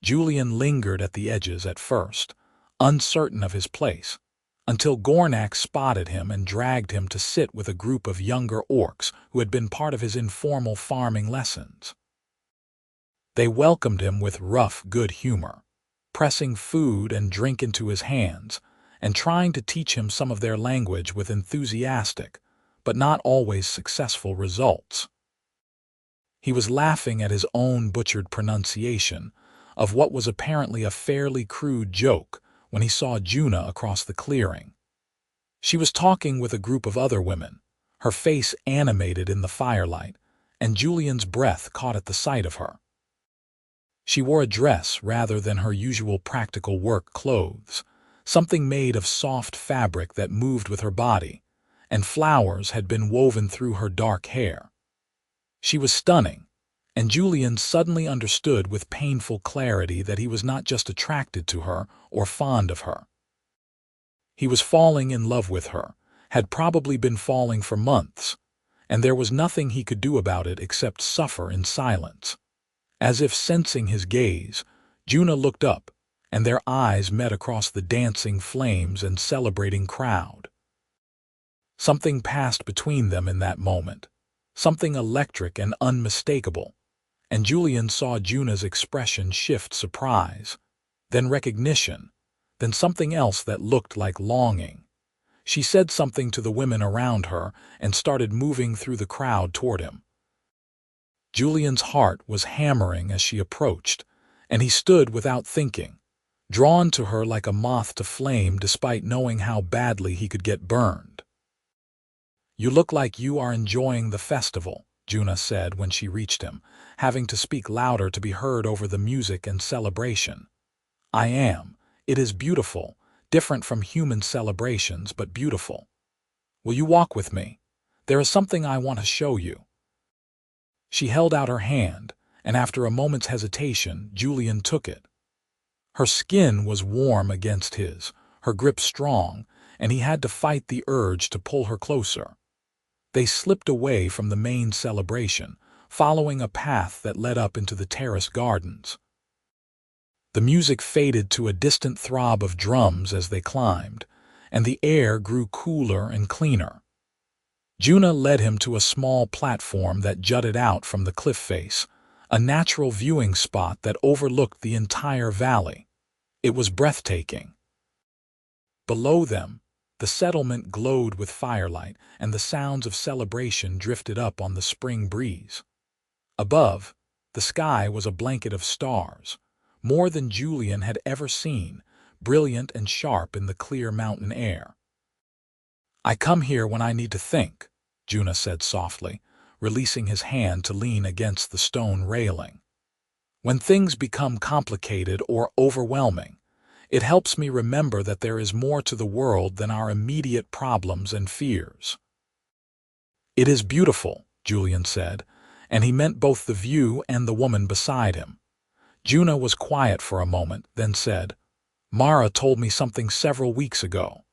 Julian lingered at the edges at first, uncertain of his place, until Gornak spotted him and dragged him to sit with a group of younger orcs who had been part of his informal farming lessons. They welcomed him with rough good humor, pressing food and drink into his hands, and trying to teach him some of their language with enthusiastic, but not always successful results. He was laughing at his own butchered pronunciation of what was apparently a fairly crude joke when he saw Juna across the clearing. She was talking with a group of other women, her face animated in the firelight, and Julian's breath caught at the sight of her. She wore a dress rather than her usual practical work clothes, something made of soft fabric that moved with her body, and flowers had been woven through her dark hair. She was stunning, and Julian suddenly understood with painful clarity that he was not just attracted to her or fond of her. He was falling in love with her, had probably been falling for months, and there was nothing he could do about it except suffer in silence. As if sensing his gaze, Juna looked up, and their eyes met across the dancing flames and celebrating crowd. Something passed between them in that moment, something electric and unmistakable, and Julian saw Juna's expression shift: surprise, then recognition, then something else that looked like longing. She said something to the women around her and started moving through the crowd toward him. Julian's heart was hammering as she approached, and he stood without thinking, drawn to her like a moth to flame despite knowing how badly he could get burned. "You look like you are enjoying the festival," Juna said when she reached him, having to speak louder to be heard over the music and celebration. "I am. It is beautiful, different from human celebrations, but beautiful. Will you walk with me? There is something I want to show you." She held out her hand, and after a moment's hesitation, Julian took it. Her skin was warm against his, her grip strong, and he had to fight the urge to pull her closer. They slipped away from the main celebration, following a path that led up into the terrace gardens. The music faded to a distant throb of drums as they climbed, and the air grew cooler and cleaner. Juna led him to a small platform that jutted out from the cliff face, a natural viewing spot that overlooked the entire valley. It was breathtaking. Below them, the settlement glowed with firelight, and the sounds of celebration drifted up on the spring breeze. Above, the sky was a blanket of stars, more than Julian had ever seen, brilliant and sharp in the clear mountain air. "I come here when I need to think," Juna said softly, releasing his hand to lean against the stone railing. "When things become complicated or overwhelming, it helps me remember that there is more to the world than our immediate problems and fears." "It is beautiful," Julian said, and he meant both the view and the woman beside him. Juna was quiet for a moment, then said, "Mara told me something several weeks ago.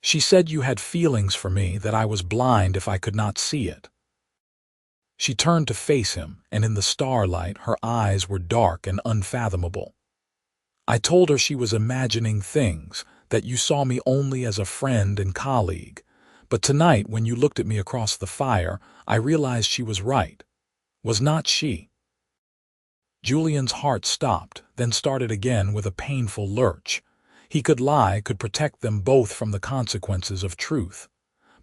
She said you had feelings for me, that I was blind if I could not see it." She turned to face him, and in the starlight her eyes were dark and unfathomable. "I told her she was imagining things, that you saw me only as a friend and colleague. But tonight, when you looked at me across the fire, I realized she was right. Was not she?" Julian's heart stopped, then started again with a painful lurch. He could lie, could protect them both from the consequences of truth.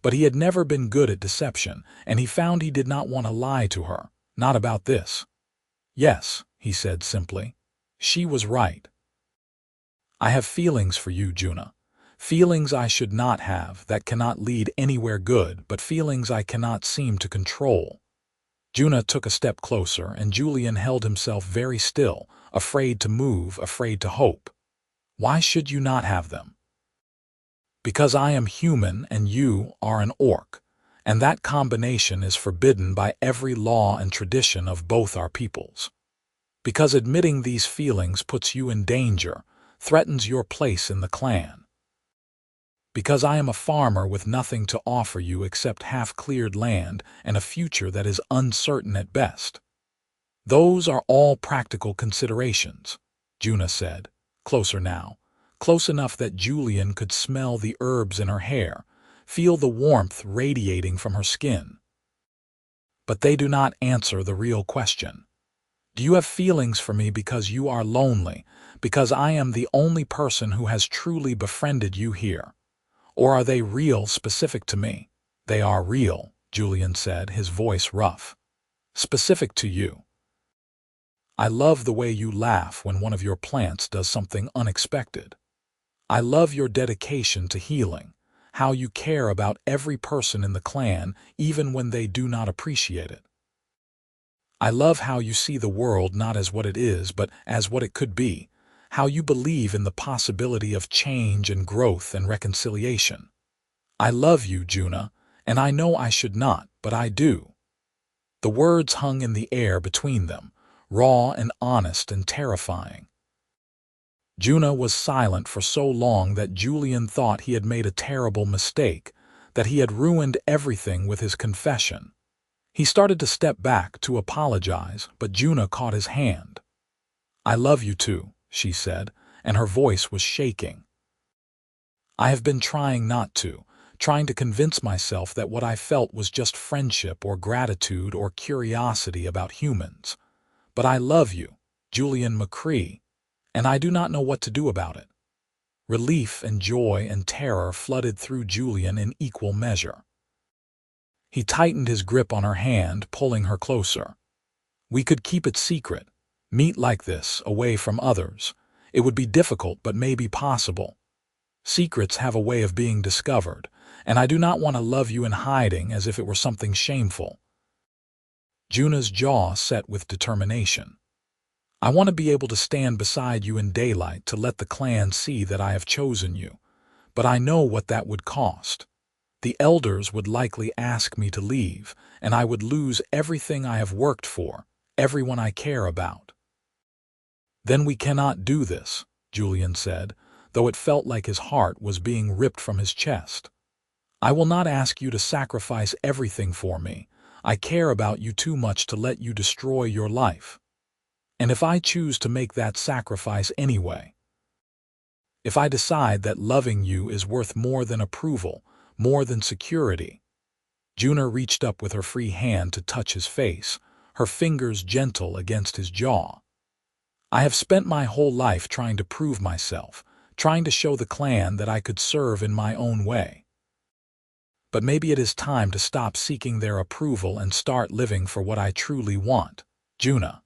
But he had never been good at deception, and he found he did not want to lie to her, not about this. "Yes," he said simply. "She was right. I have feelings for you, Juna. Feelings I should not have, that cannot lead anywhere good, but feelings I cannot seem to control." Juna took a step closer, and Julian held himself very still, afraid to move, afraid to hope. "Why should you not have them?" "Because I am human and you are an orc, and that combination is forbidden by every law and tradition of both our peoples. Because admitting these feelings puts you in danger, threatens your place in the clan. Because I am a farmer with nothing to offer you except half-cleared land and a future that is uncertain at best. Those are all practical considerations," Juna said, closer now, close enough that Julian could smell the herbs in her hair, feel the warmth radiating from her skin. "But they do not answer the real question. Do you have feelings for me because you are lonely, because I am the only person who has truly befriended you here? Or are they real, specific to me?" "They are real," Julian said, his voice rough. "Specific to you. I love the way you laugh when one of your plants does something unexpected. I love your dedication to healing, how you care about every person in the clan, even when they do not appreciate it. I love how you see the world not as what it is, but as what it could be, how you believe in the possibility of change and growth and reconciliation. I love you, Juna, and I know I should not, but I do." The words hung in the air between them, raw and honest and terrifying. Juna was silent for so long that Julian thought he had made a terrible mistake, that he had ruined everything with his confession. He started to step back to apologize, but Juna caught his hand. "I love you too," she said, and her voice was shaking. "I have been trying not to, trying to convince myself that what I felt was just friendship or gratitude or curiosity about humans. But I love you, Julian McCrae, and I do not know what to do about it." Relief and joy and terror flooded through Julian in equal measure. He tightened his grip on her hand, pulling her closer. "We could keep it secret, meet like this, away from others. It would be difficult, but maybe possible. Secrets have a way of being discovered, and I do not want to love you in hiding as if it were something shameful." Juna's jaw set with determination. "I want to be able to stand beside you in daylight, to let the clan see that I have chosen you. But I know what that would cost. The elders would likely ask me to leave, and I would lose everything I have worked for, everyone I care about." "Then we cannot do this," Julian said, though it felt like his heart was being ripped from his chest. "I will not ask you to sacrifice everything for me. I care about you too much to let you destroy your life. And if I choose to make that sacrifice anyway, if I decide that loving you is worth more than approval, more than security, Juna reached up with her free hand to touch his face, her fingers gentle against his jaw. I have spent my whole life trying to prove myself, trying to show the clan that I could serve in my own way. But maybe it is time to stop seeking their approval and start living for what I truly want. Juna.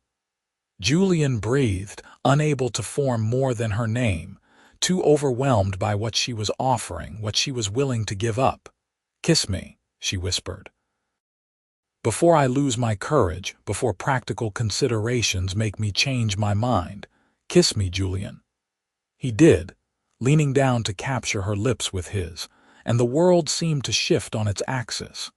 Julian breathed, unable to form more than her name, too overwhelmed by what she was offering, what she was willing to give up. "Kiss me," she whispered. "Before I lose my courage, before practical considerations make me change my mind. Kiss me, Julian." He did, leaning down to capture her lips with his, and the world seemed to shift on its axis.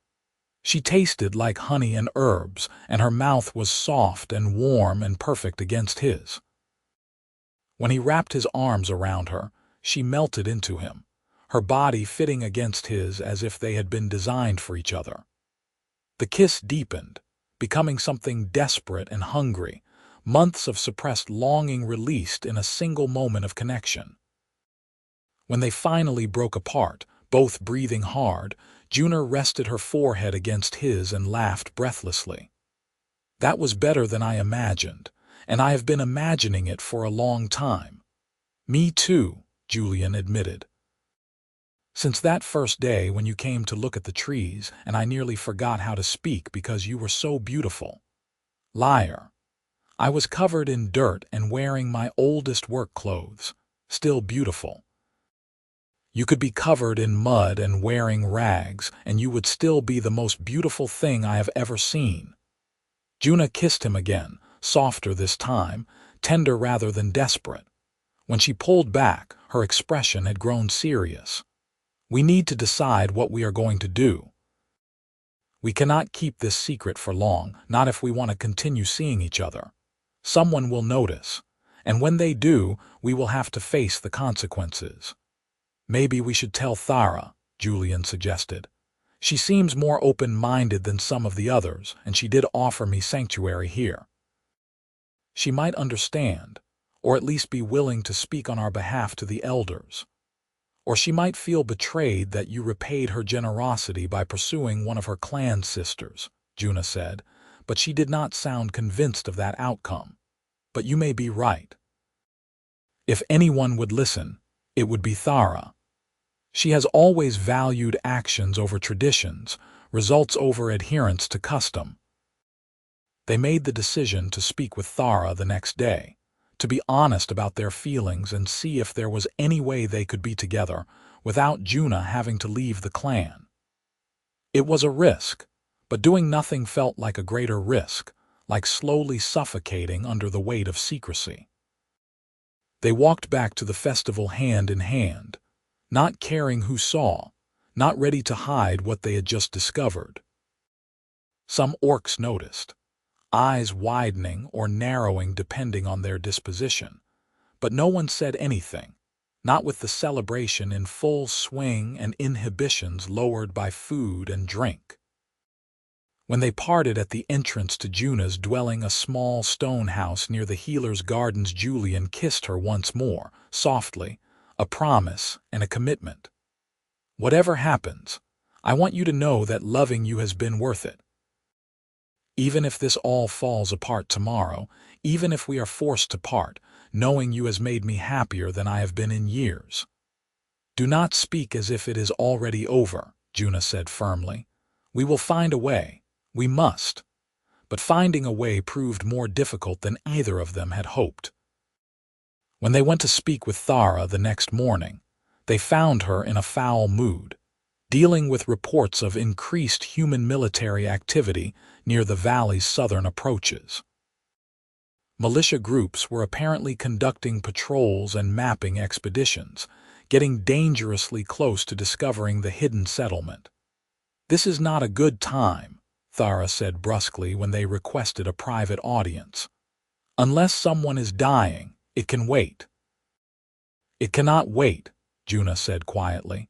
She tasted like honey and herbs, and her mouth was soft and warm and perfect against his. When he wrapped his arms around her, she melted into him, her body fitting against his as if they had been designed for each other. The kiss deepened, becoming something desperate and hungry, months of suppressed longing released in a single moment of connection. When they finally broke apart, both breathing hard, Juna rested her forehead against his and laughed breathlessly. "That was better than I imagined, and I have been imagining it for a long time." "Me too," Julian admitted. "Since that first day when you came to look at the trees and I nearly forgot how to speak because you were so beautiful." Liar. I was covered in dirt and wearing my oldest work clothes, still beautiful. You could be covered in mud and wearing rags, and you would still be the most beautiful thing I have ever seen. Juna kissed him again, softer this time, tender rather than desperate. When she pulled back, her expression had grown serious. "We need to decide what we are going to do. We cannot keep this secret for long, not if we want to continue seeing each other. Someone will notice, and when they do, we will have to face the consequences." "Maybe we should tell Thara," Julian suggested. "She seems more open-minded than some of the others, and she did offer me sanctuary here. She might understand, or at least be willing to speak on our behalf to the elders. Or she might feel betrayed that you repaid her generosity by pursuing one of her clan sisters," Juna said, but she did not sound convinced of that outcome. "But you may be right. If anyone would listen, it would be Thara. She has always valued actions over traditions, results over adherence to custom." They made the decision to speak with Thara the next day, to be honest about their feelings and see if there was any way they could be together without Juna having to leave the clan. It was a risk, but doing nothing felt like a greater risk, like slowly suffocating under the weight of secrecy. They walked back to the festival hand in hand, not caring who saw, not ready to hide what they had just discovered. Some orcs noticed, eyes widening or narrowing depending on their disposition, but no one said anything, not with the celebration in full swing and inhibitions lowered by food and drink. When they parted at the entrance to Juna's dwelling, a small stone house near the healer's gardens, Julian kissed her once more, softly, a promise and a commitment. "Whatever happens, I want you to know that loving you has been worth it. Even if this all falls apart tomorrow, even if we are forced to part, knowing you has made me happier than I have been in years." "Do not speak as if it is already over," Juna said firmly. "We will find a way. We must." But finding a way proved more difficult than either of them had hoped. When they went to speak with Thara the next morning, they found her in a foul mood, dealing with reports of increased human military activity near the valley's southern approaches. Militia groups were apparently conducting patrols and mapping expeditions, getting dangerously close to discovering the hidden settlement. "This is not a good time," Thara said brusquely when they requested a private audience. "Unless someone is dying, it can wait." "It cannot wait," Juna said quietly.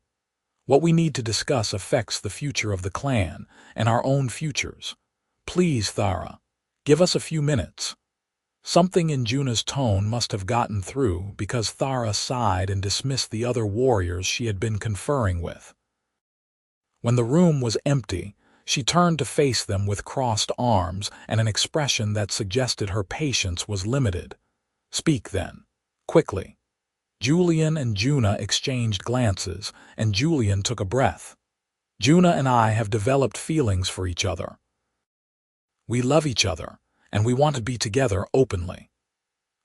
"What we need to discuss affects the future of the clan and our own futures. Please, Thara, give us a few minutes." Something in Juna's tone must have gotten through because Thara sighed and dismissed the other warriors she had been conferring with. When the room was empty, She turned to face them with crossed arms and an expression that suggested her patience was limited. "Speak, then. Quickly." Julian and Juna exchanged glances, and Julian took a breath. "Juna and I have developed feelings for each other. We love each other, and we want to be together openly.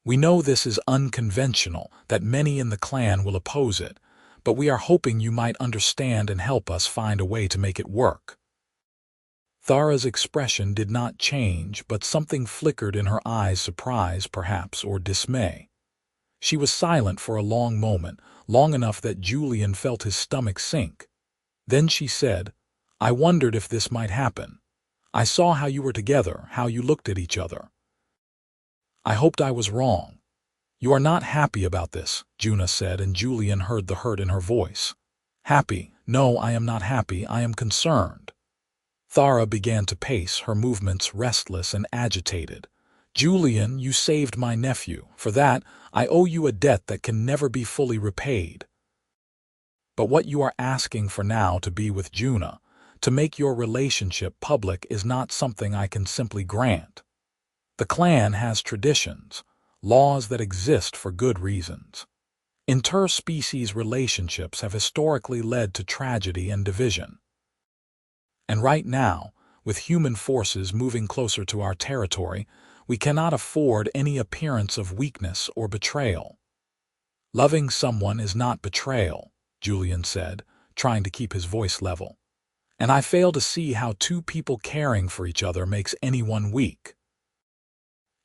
We know this is unconventional, that many in the clan will oppose it, but we are hoping you might understand and help us find a way to make it work." Thara's expression did not change, but something flickered in her eyes, surprise, perhaps, or dismay. She was silent for a long moment, long enough that Julian felt his stomach sink. Then she said, "I wondered if this might happen. I saw how you were together, how you looked at each other. I hoped I was wrong." "You are not happy about this," Juna said, and Julian heard the hurt in her voice. "Happy? No, I am not happy. I am concerned." Thara began to pace, her movements restless and agitated. "Julian, you saved my nephew. For that, I owe you a debt that can never be fully repaid. But what you are asking for now, to be with Juna, to make your relationship public, is not something I can simply grant. The clan has traditions, laws that exist for good reasons. Interspecies relationships have historically led to tragedy and division. And right now, with human forces moving closer to our territory, we cannot afford any appearance of weakness or betrayal." "Loving someone is not betrayal," Julian said, trying to keep his voice level. "And I fail to see how two people caring for each other makes anyone weak."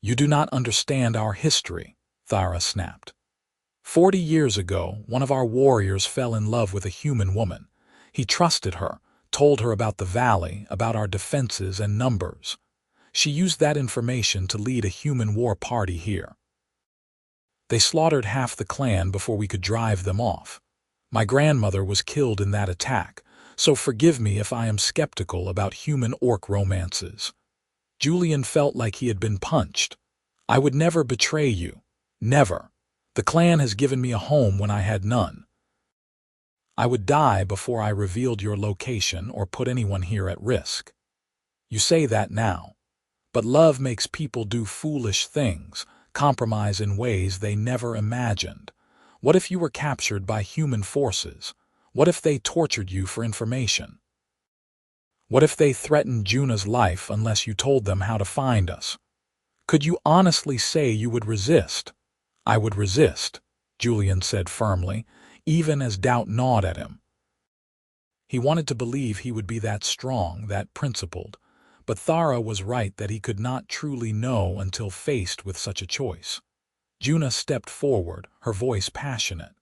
"You do not understand our history," Thara snapped. 40 years ago, one of our warriors fell in love with a human woman. He trusted her, told her about the valley, about our defenses and numbers. She used that information to lead a human war party here. They slaughtered half the clan before we could drive them off. My grandmother was killed in that attack, so forgive me if I am skeptical about human-orc romances." Julian felt like he had been punched. "I would never betray you. Never. The clan has given me a home when I had none. I would die before I revealed your location or put anyone here at risk. You say that now. But love makes people do foolish things, compromise in ways they never imagined. What if you were captured by human forces? What if they tortured you for information? What if they threatened Juna's life unless you told them how to find us? Could you honestly say you would resist?" "I would resist," Julian said firmly, even as doubt gnawed at him. He wanted to believe he would be that strong, that principled, but Thara was right that he could not truly know until faced with such a choice. Juna stepped forward, her voice passionate.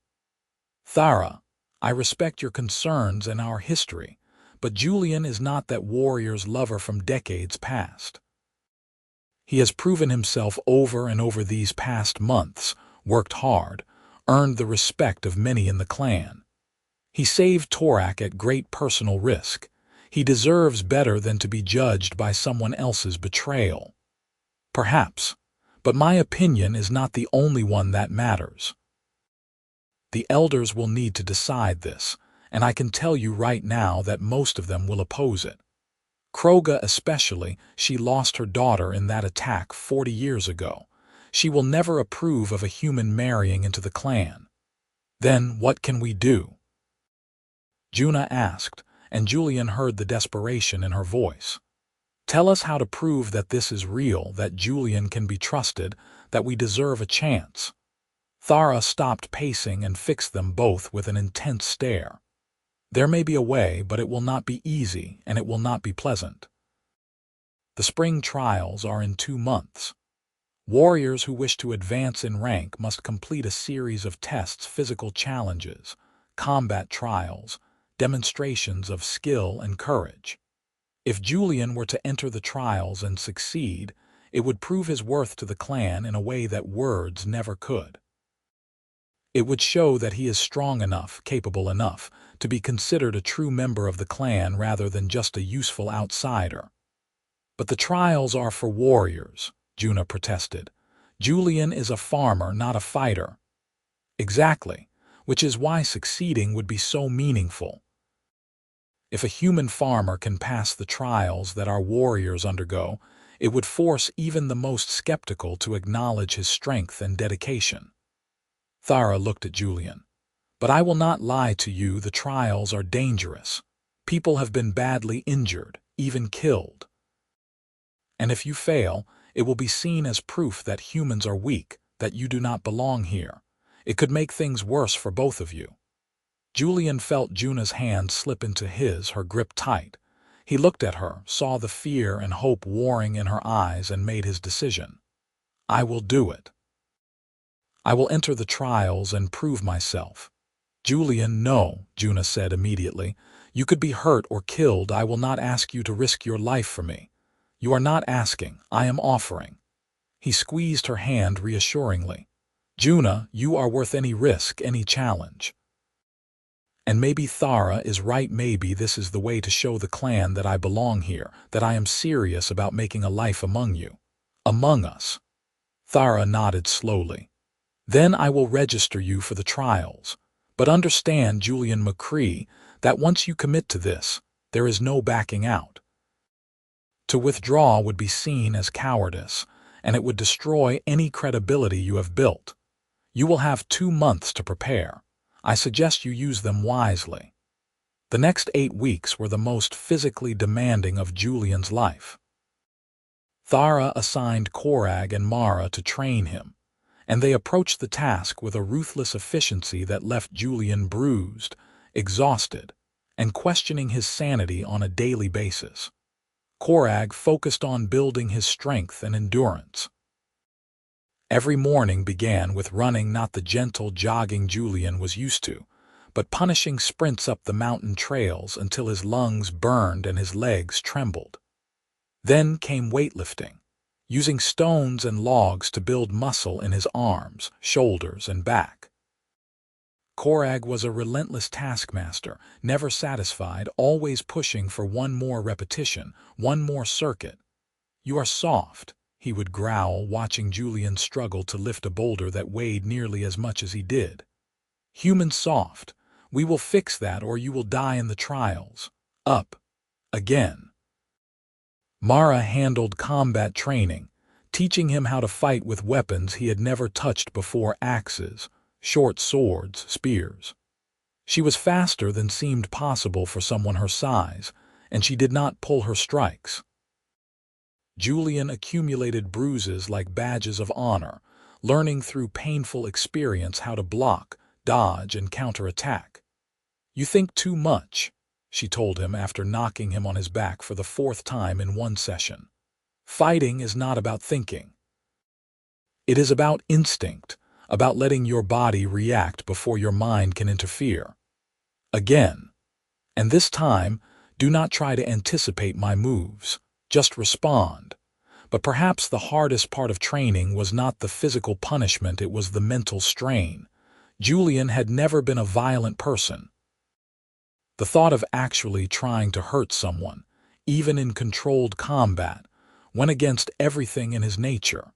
"Thara, I respect your concerns and our history, but Julian is not that warrior's lover from decades past. He has proven himself over and over these past months, worked hard, earned the respect of many in the clan. He saved Torak at great personal risk. He deserves better than to be judged by someone else's betrayal. Perhaps, but my opinion is not the only one that matters. The elders will need to decide this, and I can tell you right now that most of them will oppose it. Kroga especially, she lost her daughter in that attack 40 years ago. She will never approve of a human marrying into the clan. Then what can we do?" Juna asked, and Julian heard the desperation in her voice. "Tell us how to prove that this is real, that Julian can be trusted, that we deserve a chance." Thara stopped pacing and fixed them both with an intense stare. "There may be a way, but it will not be easy, and it will not be pleasant. The spring trials are in 2 months. Warriors who wish to advance in rank must complete a series of tests, physical challenges, combat trials, demonstrations of skill and courage. If Julian were to enter the trials and succeed, it would prove his worth to the clan in a way that words never could. It would show that he is strong enough, capable enough, to be considered a true member of the clan rather than just a useful outsider." "But the trials are for warriors," Juna protested. "Julian is a farmer, not a fighter." "Exactly, which is why succeeding would be so meaningful. If a human farmer can pass the trials that our warriors undergo, it would force even the most skeptical to acknowledge his strength and dedication. Thara looked at Julian. But I will not lie to you, the trials are dangerous. People have been badly injured, even killed. And if you fail, it will be seen as proof that humans are weak, that you do not belong here. It could make things worse for both of you. Julian felt Juna's hand slip into his, her grip tight. He looked at her, saw the fear and hope warring in her eyes, and made his decision. I will do it. I will enter the trials and prove myself. Julian, no, Juna said immediately. You could be hurt or killed. I will not ask you to risk your life for me. You are not asking, I am offering. He squeezed her hand reassuringly. Juna, you are worth any risk, any challenge. And maybe Thara is right. Maybe this is the way to show the clan that I belong here, that I am serious about making a life among you. Among us. Thara nodded slowly. Then I will register you for the trials. But understand, Julian McCrae, that once you commit to this, there is no backing out. To withdraw would be seen as cowardice, and it would destroy any credibility you have built. You will have 2 months to prepare. I suggest you use them wisely. The next 8 weeks were the most physically demanding of Julian's life. Thara assigned Korag and Mara to train him, and they approached the task with a ruthless efficiency that left Julian bruised, exhausted, and questioning his sanity on a daily basis. Korag focused on building his strength and endurance. Every morning began with running, not the gentle jogging Julian was used to, but punishing sprints up the mountain trails until his lungs burned and his legs trembled. Then came weightlifting, using stones and logs to build muscle in his arms, shoulders, and back. Korag was a relentless taskmaster, never satisfied, always pushing for one more repetition, one more circuit. You are soft, he would growl, watching Julian struggle to lift a boulder that weighed nearly as much as he did. Human soft, we will fix that or you will die in the trials. Up. Again. Mara handled combat training, teaching him how to fight with weapons he had never touched before: axes, short swords, spears. She was faster than seemed possible for someone her size, and she did not pull her strikes. Julian accumulated bruises like badges of honor, learning through painful experience how to block, dodge, and counterattack. You think too much, she told him after knocking him on his back for the 4th time in one session. Fighting is not about thinking. It is about instinct, about letting your body react before your mind can interfere. Again. And this time, do not try to anticipate my moves. Just respond. But perhaps the hardest part of training was not the physical punishment, it was the mental strain. Julian had never been a violent person. The thought of actually trying to hurt someone, even in controlled combat, went against everything in his nature.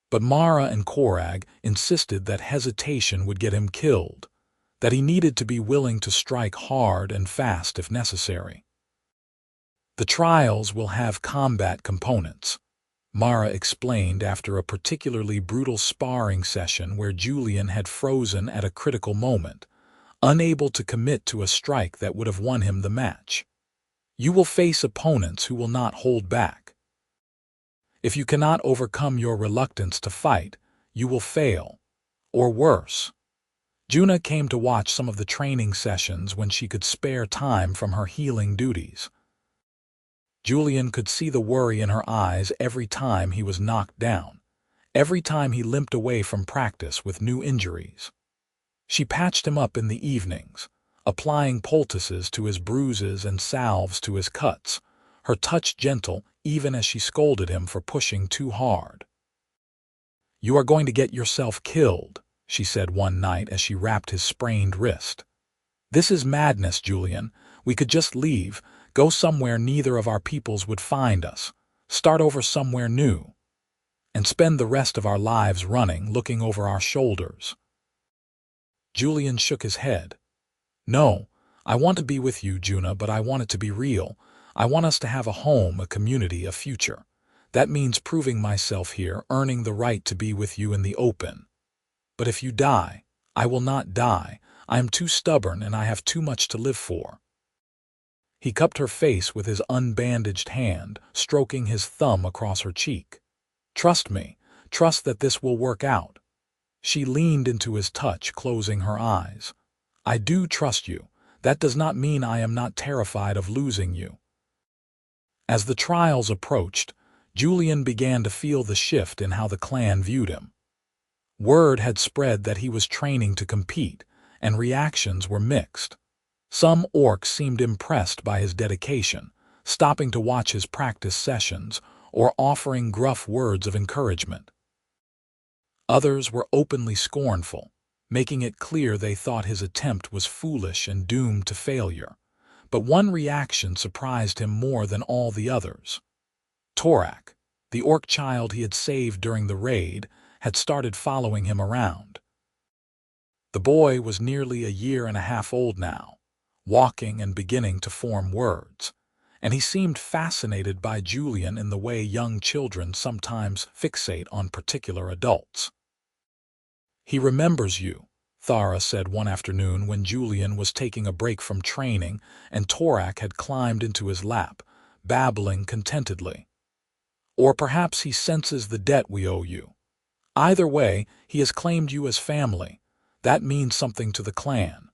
But Mara and Korag insisted that hesitation would get him killed, that he needed to be willing to strike hard and fast if necessary. The trials will have combat components, Mara explained after a particularly brutal sparring session where Julian had frozen at a critical moment, unable to commit to a strike that would have won him the match. You will face opponents who will not hold back. If you cannot overcome your reluctance to fight, you will fail, or worse. Juna came to watch some of the training sessions when she could spare time from her healing duties. Julian could see the worry in her eyes every time he was knocked down, every time he limped away from practice with new injuries. She patched him up in the evenings, applying poultices to his bruises and salves to his cuts, her touch gentle even as she scolded him for pushing too hard. "You are going to get yourself killed," she said one night as she wrapped his sprained wrist. "This is madness, Julian. We could just leave, go somewhere neither of our peoples would find us, start over somewhere new, and spend the rest of our lives running, looking over our shoulders." Julian shook his head. "No, I want to be with you, Juna, but I want it to be real. I want us to have a home, a community, a future. That means proving myself here, earning the right to be with you in the open. But if you die, I will not die. I am too stubborn and I have too much to live for. He cupped her face with his unbandaged hand, stroking his thumb across her cheek. Trust me. Trust that this will work out. She leaned into his touch, closing her eyes. I do trust you. That does not mean I am not terrified of losing you. As the trials approached, Julian began to feel the shift in how the clan viewed him. Word had spread that he was training to compete, and reactions were mixed. Some orcs seemed impressed by his dedication, stopping to watch his practice sessions or offering gruff words of encouragement. Others were openly scornful, making it clear they thought his attempt was foolish and doomed to failure. But one reaction surprised him more than all the others. Torak, the orc child he had saved during the raid, had started following him around. The boy was nearly a year and a half old now, walking and beginning to form words, and he seemed fascinated by Julian in the way young children sometimes fixate on particular adults. He remembers you, Thara said one afternoon when Julian was taking a break from training and Torak had climbed into his lap, babbling contentedly. Or perhaps he senses the debt we owe you. Either way, he has claimed you as family. That means something to the clan.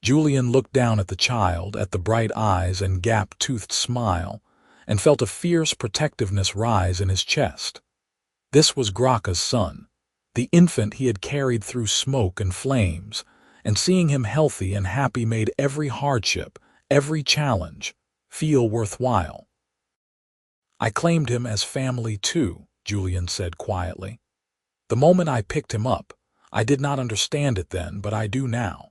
Julian looked down at the child, at the bright eyes and gap-toothed smile, and felt a fierce protectiveness rise in his chest. This was Graka's son, the infant he had carried through smoke and flames, and seeing him healthy and happy made every hardship, every challenge, feel worthwhile. I claimed him as family too, Julian said quietly. The moment I picked him up, I did not understand it then, but I do now.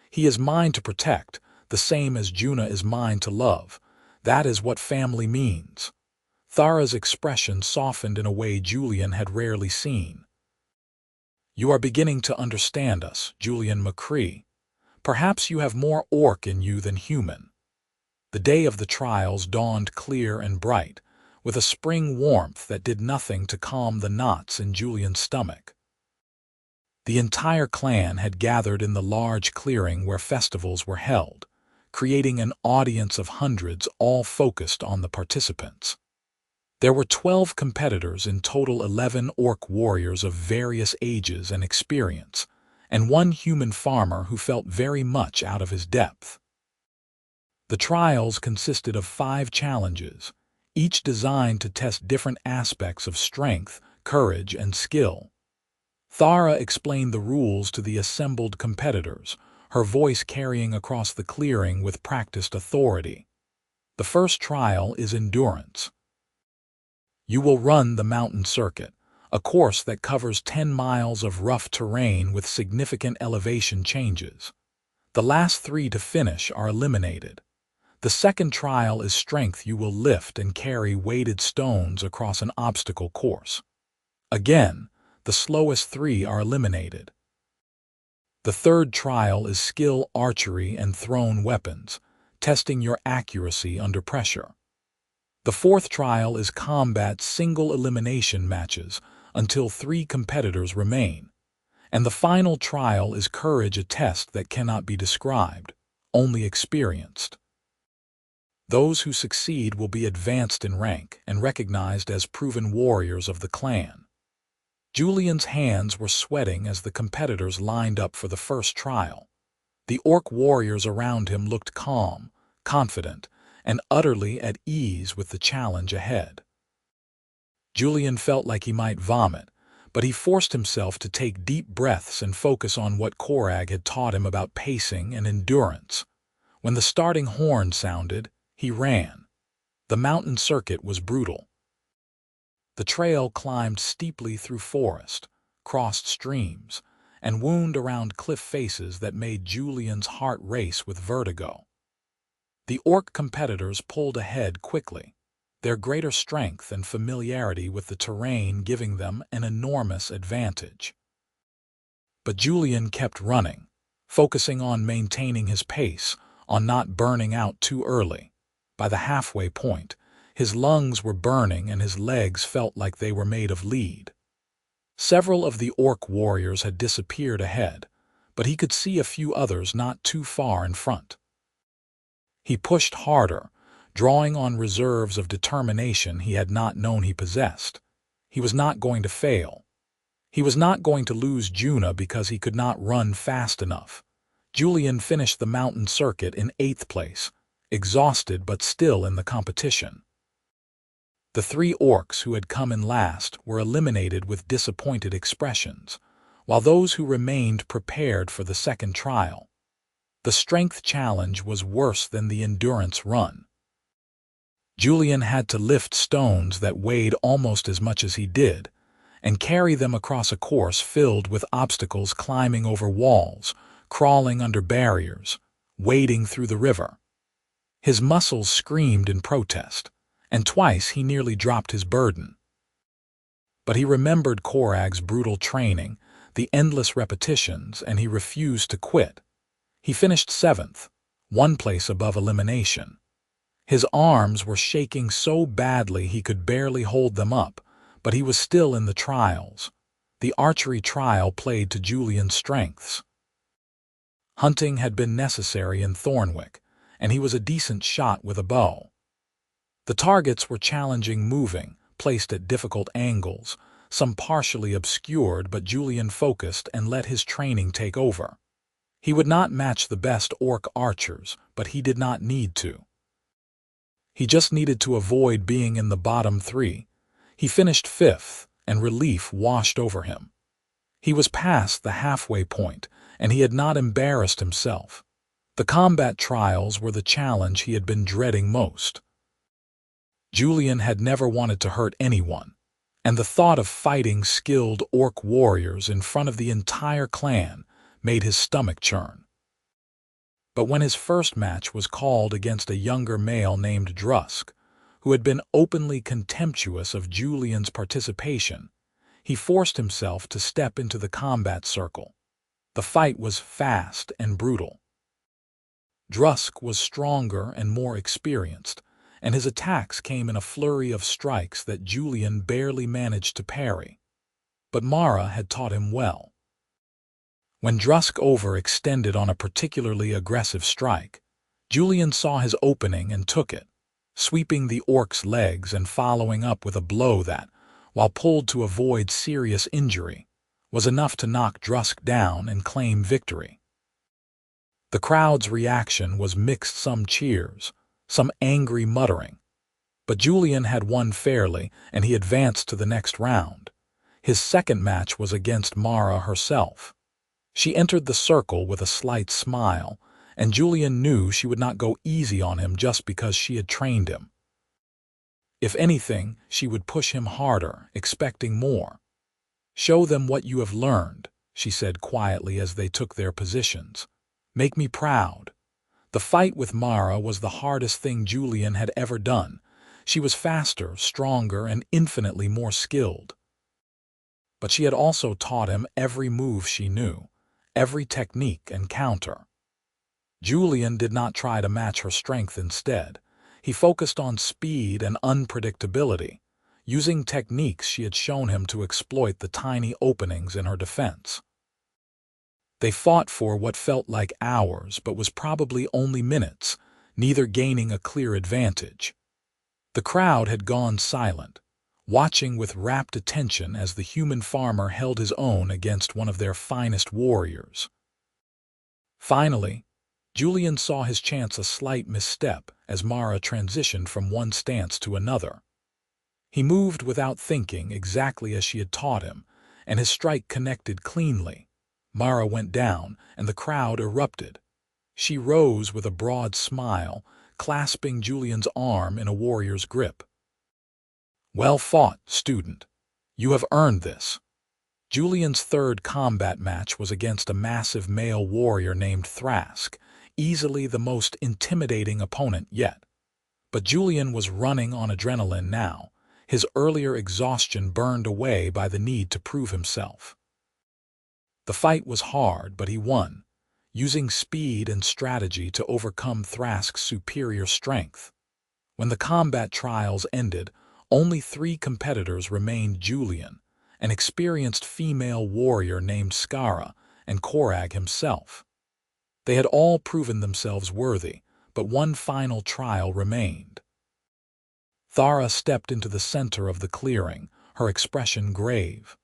He is mine to protect, the same as Juna is mine to love. That is what family means. Thara's expression softened in a way Julian had rarely seen. You are beginning to understand us, Julian McCrae. Perhaps you have more orc in you than human. The day of the trials dawned clear and bright, with a spring warmth that did nothing to calm the knots in Julian's stomach. The entire clan had gathered in the large clearing where festivals were held, creating an audience of hundreds all focused on the participants. There were 12 competitors, in total 11 orc warriors of various ages and experience, and one human farmer who felt very much out of his depth. The trials consisted of 5 challenges, each designed to test different aspects of strength, courage, and skill. Thara explained the rules to the assembled competitors, her voice carrying across the clearing with practiced authority. The first trial is endurance. You will run the mountain circuit, a course that covers 10 miles of rough terrain with significant elevation changes. The last 3 to finish are eliminated. The second trial is strength. You will lift and carry weighted stones across an obstacle course. Again, the slowest 3 are eliminated. The third trial is skill, archery, and thrown weapons, testing your accuracy under pressure. The fourth trial is combat single elimination matches until 3 competitors remain. And the final trial is courage, a test that cannot be described, only experienced. Those who succeed will be advanced in rank and recognized as proven warriors of the clan. Julian's hands were sweating as the competitors lined up for the first trial. The orc warriors around him looked calm, confident, and utterly at ease with the challenge ahead. Julian felt like he might vomit, but he forced himself to take deep breaths and focus on what Korag had taught him about pacing and endurance. When the starting horn sounded, he ran. The mountain circuit was brutal. The trail climbed steeply through forest, crossed streams, and wound around cliff faces that made Julian's heart race with vertigo. The orc competitors pulled ahead quickly, their greater strength and familiarity with the terrain giving them an enormous advantage. But Julian kept running, focusing on maintaining his pace, on not burning out too early. By the halfway point, his lungs were burning and his legs felt like they were made of lead. Several of the orc warriors had disappeared ahead, but he could see a few others not too far in front. He pushed harder, drawing on reserves of determination he had not known he possessed. He was not going to fail. He was not going to lose Juna because he could not run fast enough. Julian finished the mountain circuit in 8th place, exhausted but still in the competition. The 3 orcs who had come in last were eliminated with disappointed expressions, while those who remained prepared for the second trial. The strength challenge was worse than the endurance run. Julian had to lift stones that weighed almost as much as he did, and carry them across a course filled with obstacles, climbing over walls, crawling under barriers, wading through the river. His muscles screamed in protest, and twice he nearly dropped his burden. But he remembered Korag's brutal training, the endless repetitions, and he refused to quit. He finished 7th, 1 place above elimination. His arms were shaking so badly he could barely hold them up, but he was still in the trials. The archery trial played to Julian's strengths. Hunting had been necessary in Thornwick, and he was a decent shot with a bow. The targets were challenging moving, placed at difficult angles, some partially obscured, but Julian focused and let his training take over. He would not match the best orc archers, but he did not need to. He just needed to avoid being in the bottom 3. He finished 5th, and relief washed over him. He was past the halfway point, and he had not embarrassed himself. The combat trials were the challenge he had been dreading most. Julian had never wanted to hurt anyone, and the thought of fighting skilled orc warriors in front of the entire clan made his stomach churn. But when his first match was called against a younger male named Drusk, who had been openly contemptuous of Julian's participation, he forced himself to step into the combat circle. The fight was fast and brutal. Drusk was stronger and more experienced, and his attacks came in a flurry of strikes that Julian barely managed to parry. But Mara had taught him well. When Drusk overextended on a particularly aggressive strike, Julian saw his opening and took it, sweeping the orc's legs and following up with a blow that, while pulled to avoid serious injury, was enough to knock Drusk down and claim victory. The crowd's reaction was mixed, some cheers, some angry muttering. But Julian had won fairly, and he advanced to the next round. His second match was against Mara herself. She entered the circle with a slight smile, and Julian knew she would not go easy on him just because she had trained him. If anything, she would push him harder, expecting more. "Show them what you have learned," she said quietly as they took their positions. "Make me proud." The fight with Mara was the hardest thing Julian had ever done. She was faster, stronger, and infinitely more skilled. But she had also taught him every move she knew, every technique and counter. Julian did not try to match her strength instead. He focused on speed and unpredictability, using techniques she had shown him to exploit the tiny openings in her defense. They fought for what felt like hours but was probably only minutes, neither gaining a clear advantage. The crowd had gone silent, watching with rapt attention as the human farmer held his own against one of their finest warriors. Finally, Julian saw his chance, a slight misstep as Mara transitioned from one stance to another. He moved without thinking, exactly as she had taught him, and his strike connected cleanly. Mara went down, and the crowd erupted. She rose with a broad smile, clasping Julian's arm in a warrior's grip. "Well fought, student. You have earned this." Julian's third combat match was against a massive male warrior named Thrask, easily the most intimidating opponent yet. But Julian was running on adrenaline now, his earlier exhaustion burned away by the need to prove himself. The fight was hard, but he won, using speed and strategy to overcome Thrask's superior strength. When the combat trials ended, only 3 competitors remained: Julian, an experienced female warrior named Skara, and Korag himself. They had all proven themselves worthy, but one final trial remained. Thara stepped into the center of the clearing, her expression grave.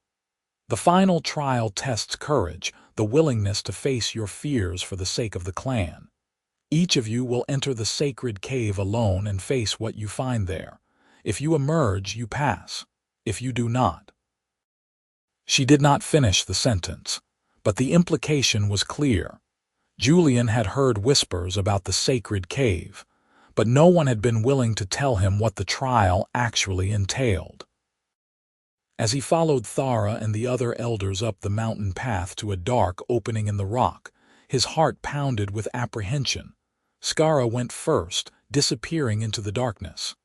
The final trial tests courage, the willingness to face your fears for the sake of the clan. Each of you will enter the sacred cave alone and face what you find there. If you emerge, you pass. If you do not. She did not finish the sentence, but the implication was clear. Julian had heard whispers about the sacred cave, but no one had been willing to tell him what the trial actually entailed. As he followed Thara and the other elders up the mountain path to a dark opening in the rock, his heart pounded with apprehension. Skara went first, disappearing into the darkness.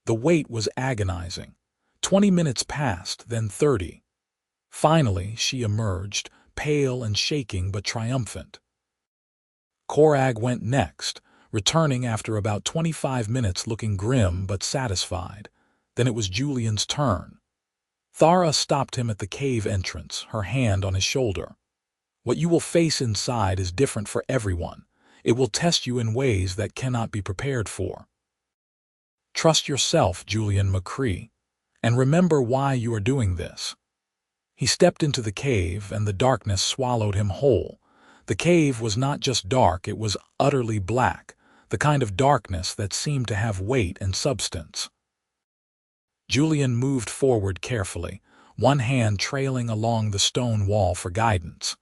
The wait was agonizing. 20 minutes passed, then 30. Finally, she emerged, pale and shaking but triumphant. Korag went next, returning after about 25 minutes looking grim but satisfied. Then it was Julian's turn. Thara stopped him at the cave entrance, her hand on his shoulder. What you will face inside is different for everyone. It will test you in ways that cannot be prepared for. Trust yourself, Julian McCrae, and remember why you are doing this. He stepped into the cave, and the darkness swallowed him whole. The cave was not just dark, it was utterly black, the kind of darkness that seemed to have weight and substance. Julian moved forward carefully, one hand trailing along the stone wall for guidance.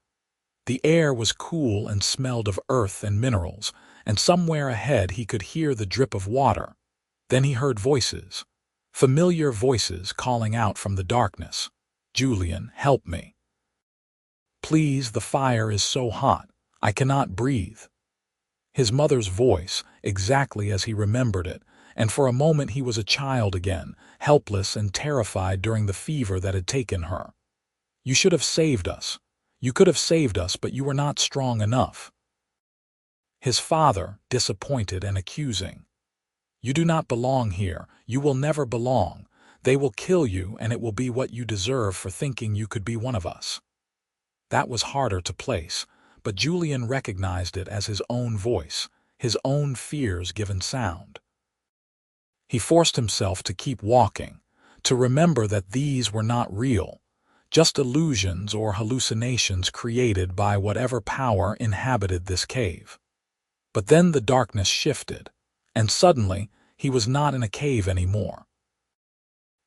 The air was cool and smelled of earth and minerals, and somewhere ahead he could hear the drip of water. Then he heard voices, familiar voices calling out from the darkness. "Julian, help me. Please, the fire is so hot, I cannot breathe." His mother's voice, exactly as he remembered it, and for a moment he was a child again, helpless and terrified during the fever that had taken her. "You should have saved us. You could have saved us, but you were not strong enough." His father, disappointed and accusing. "You do not belong here. You will never belong. They will kill you, and it will be what you deserve for thinking you could be one of us." That was harder to place, but Julian recognized it as his own voice, his own fears given sound. He forced himself to keep walking, to remember that these were not real, just illusions or hallucinations created by whatever power inhabited this cave. But then the darkness shifted, and suddenly he was not in a cave anymore.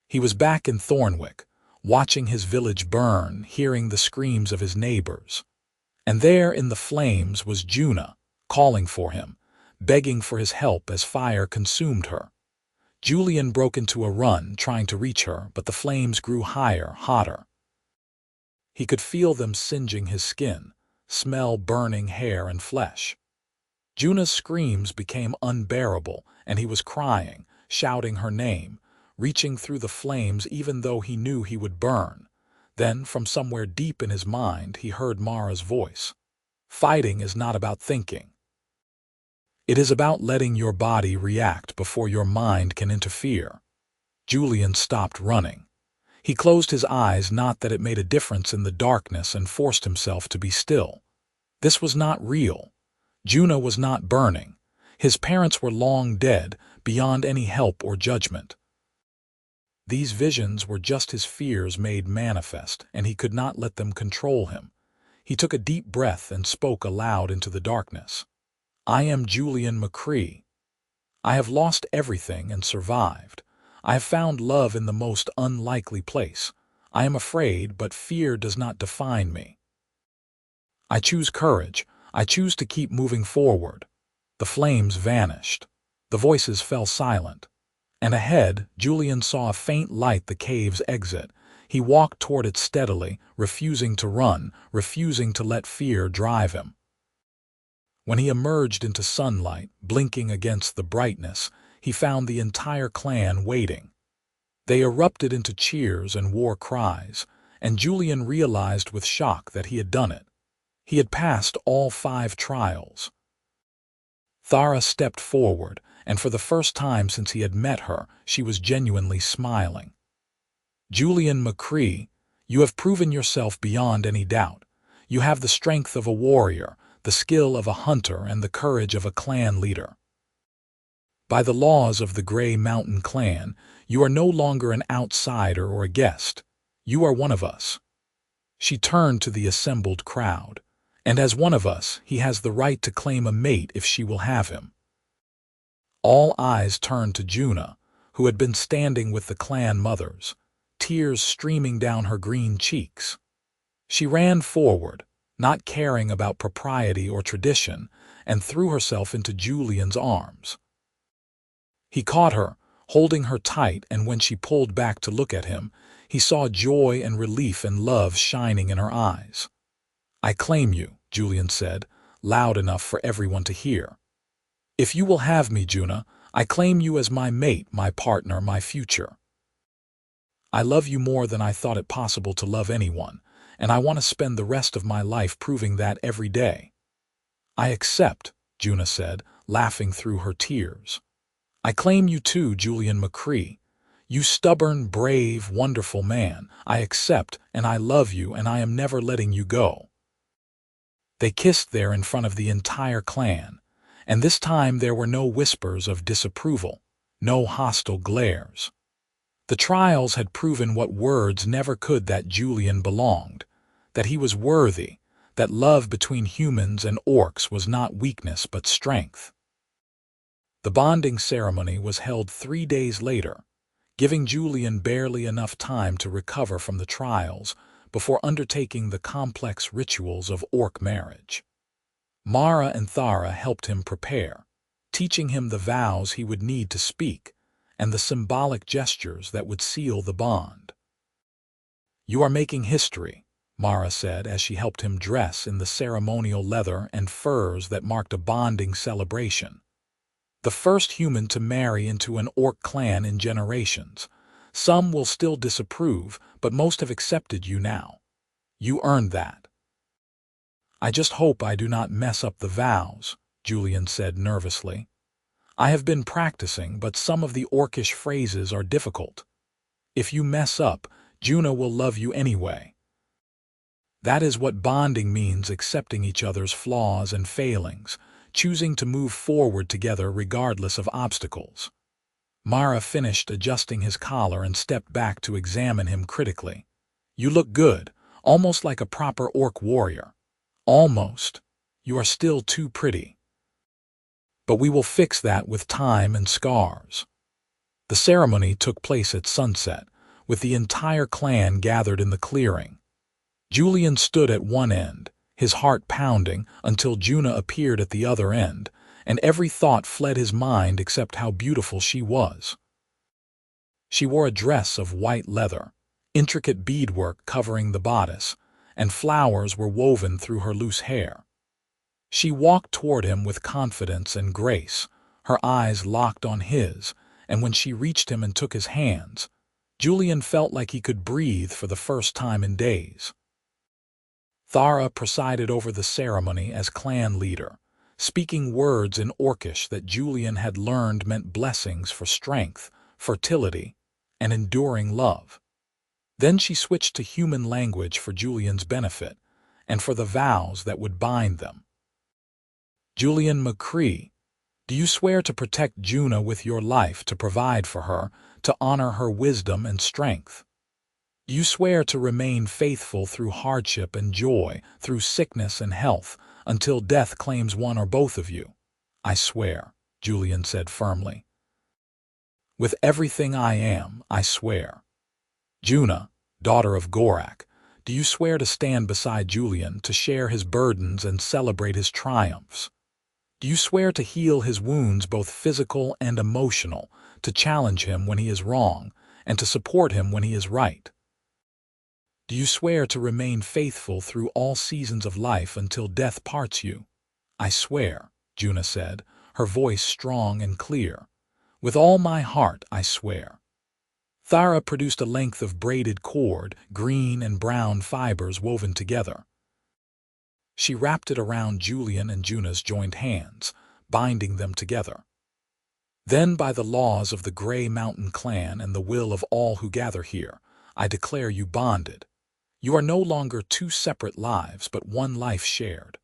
He was back in Thornwick, watching his village burn, hearing the screams of his neighbors. And there in the flames was Juna, calling for him, begging for his help as fire consumed her. Julian broke into a run, trying to reach her, but the flames grew higher, hotter. He could feel them singeing his skin, smell burning hair and flesh. Juna's screams became unbearable, and he was crying, shouting her name, reaching through the flames even though he knew he would burn. Then, from somewhere deep in his mind, he heard Mara's voice. "Fighting is not about thinking. It is about letting your body react before your mind can interfere." Julian stopped running. He closed his eyes, not that it made a difference in the darkness, and forced himself to be still. This was not real. Juna was not burning. His parents were long dead, beyond any help or judgment. These visions were just his fears made manifest, and he could not let them control him. He took a deep breath and spoke aloud into the darkness. "I am Julian McCrae. I have lost everything and survived. I have found love in the most unlikely place. I am afraid, but fear does not define me. I choose courage. I choose to keep moving forward." The flames vanished. The voices fell silent. And ahead, Julian saw a faint light, the cave's exit. He walked toward it steadily, refusing to run, refusing to let fear drive him. When he emerged into sunlight, blinking against the brightness, he found the entire clan waiting. They erupted into cheers and war cries, and Julian realized with shock that he had done it. He had passed all 5 trials. Thara stepped forward, and for the first time since he had met her, she was genuinely smiling. Julian McCrae, you have proven yourself beyond any doubt. You have the strength of a warrior, the skill of a hunter, and the courage of a clan leader. By the laws of the Grey Mountain clan, you are no longer an outsider or a guest. You are one of us. She turned to the assembled crowd. And as one of us, he has the right to claim a mate if she will have him. All eyes turned to Juna, who had been standing with the clan mothers, tears streaming down her green cheeks. She ran forward, not caring about propriety or tradition, and threw herself into Julian's arms. He caught her, holding her tight, and when she pulled back to look at him, he saw joy and relief and love shining in her eyes. I claim you, Julian said, loud enough for everyone to hear. If you will have me, Juna, I claim you as my mate, my partner, my future. I love you more than I thought it possible to love anyone, and I want to spend the rest of my life proving that every day. I accept, Juna said, laughing through her tears. I claim you too, Julian McCrae. You stubborn, brave, wonderful man. I accept, and I love you, and I am never letting you go. They kissed there in front of the entire clan, and this time there were no whispers of disapproval, no hostile glares. The trials had proven what words never could, that Julian belonged, that he was worthy, that love between humans and orcs was not weakness but strength. The bonding ceremony was held 3 days later, giving Julian barely enough time to recover from the trials before undertaking the complex rituals of orc marriage. Mara and Thara helped him prepare, teaching him the vows he would need to speak and the symbolic gestures that would seal the bond. You are making history, Mara said as she helped him dress in the ceremonial leather and furs that marked a bonding celebration. The first human to marry into an orc clan in generations. Some will still disapprove, but most have accepted you now. You earned that. I just hope I do not mess up the vows, Julian said nervously. I have been practicing, but some of the orcish phrases are difficult. If you mess up, Juna will love you anyway. That is what bonding means, accepting each other's flaws and failings, choosing to move forward together regardless of obstacles. Mara finished adjusting his collar and stepped back to examine him critically. You look good, almost like a proper orc warrior. Almost. You are still too pretty. But we will fix that with time and scars. The ceremony took place at sunset, with the entire clan gathered in the clearing. Julian stood at one end, his heart pounding, until Juna appeared at the other end, and every thought fled his mind except how beautiful she was. She wore a dress of white leather, intricate beadwork covering the bodice, and flowers were woven through her loose hair. She walked toward him with confidence and grace, her eyes locked on his, and when she reached him and took his hands, Julian felt like he could breathe for the first time in days. Thara presided over the ceremony as clan leader, speaking words in Orcish that Julian had learned meant blessings for strength, fertility, and enduring love. Then she switched to human language for Julian's benefit, and for the vows that would bind them. Julian McCrae, do you swear to protect Juna with your life, to provide for her, to honor her wisdom and strength? Do you swear to remain faithful through hardship and joy, through sickness and health, until death claims one or both of you? I swear, Julian said firmly. With everything I am, I swear. Juna, daughter of Gorak, do you swear to stand beside Julian, to share his burdens and celebrate his triumphs? Do you swear to heal his wounds, both physical and emotional, to challenge him when he is wrong, and to support him when he is right? Do you swear to remain faithful through all seasons of life until death parts you? I swear, Juna said, her voice strong and clear. With all my heart, I swear. Thara produced a length of braided cord, green and brown fibers woven together. She wrapped it around Julian and Juna's joined hands, binding them together. Then, by the laws of the Grey Mountain clan and the will of all who gather here, I declare you bonded. You are no longer two separate lives, but one life shared.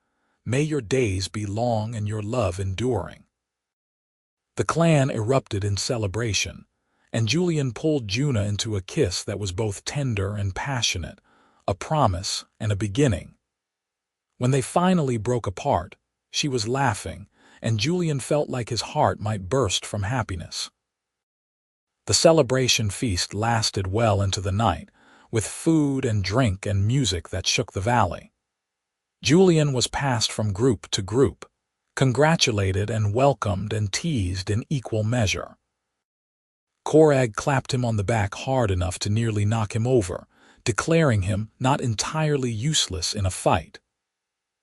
May your days be long and your love enduring. The clan erupted in celebration, and Julian pulled Juna into a kiss that was both tender and passionate, a promise and a beginning. When they finally broke apart, she was laughing, and Julian felt like his heart might burst from happiness. The celebration feast lasted well into the night, with food and drink and music that shook the valley. Julian was passed from group to group, congratulated and welcomed and teased in equal measure. Korag clapped him on the back hard enough to nearly knock him over, declaring him not entirely useless in a fight.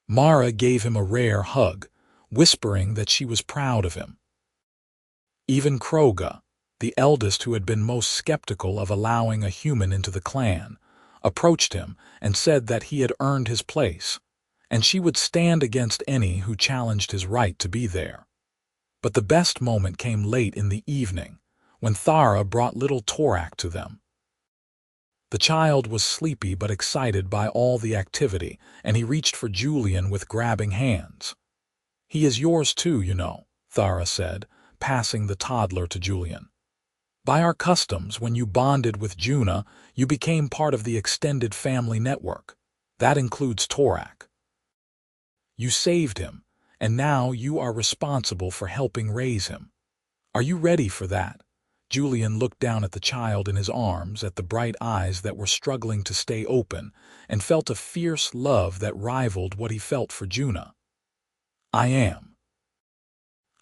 Mara gave him a rare hug, whispering that she was proud of him. Even Kroga, the eldest who had been most skeptical of allowing a human into the clan, approached him and said that he had earned his place, and she would stand against any who challenged his right to be there. But the best moment came late in the evening, when Thara brought little Torak to them. The child was sleepy but excited by all the activity, and he reached for Julian with grabbing hands. "He is yours too, you know," Thara said, passing the toddler to Julian. "By our customs, when you bonded with Juna, you became part of the extended family network. That includes Torak. You saved him, and now you are responsible for helping raise him. Are you ready for that?" Julian looked down at the child in his arms, at the bright eyes that were struggling to stay open, and felt a fierce love that rivaled what he felt for Juna. "I am.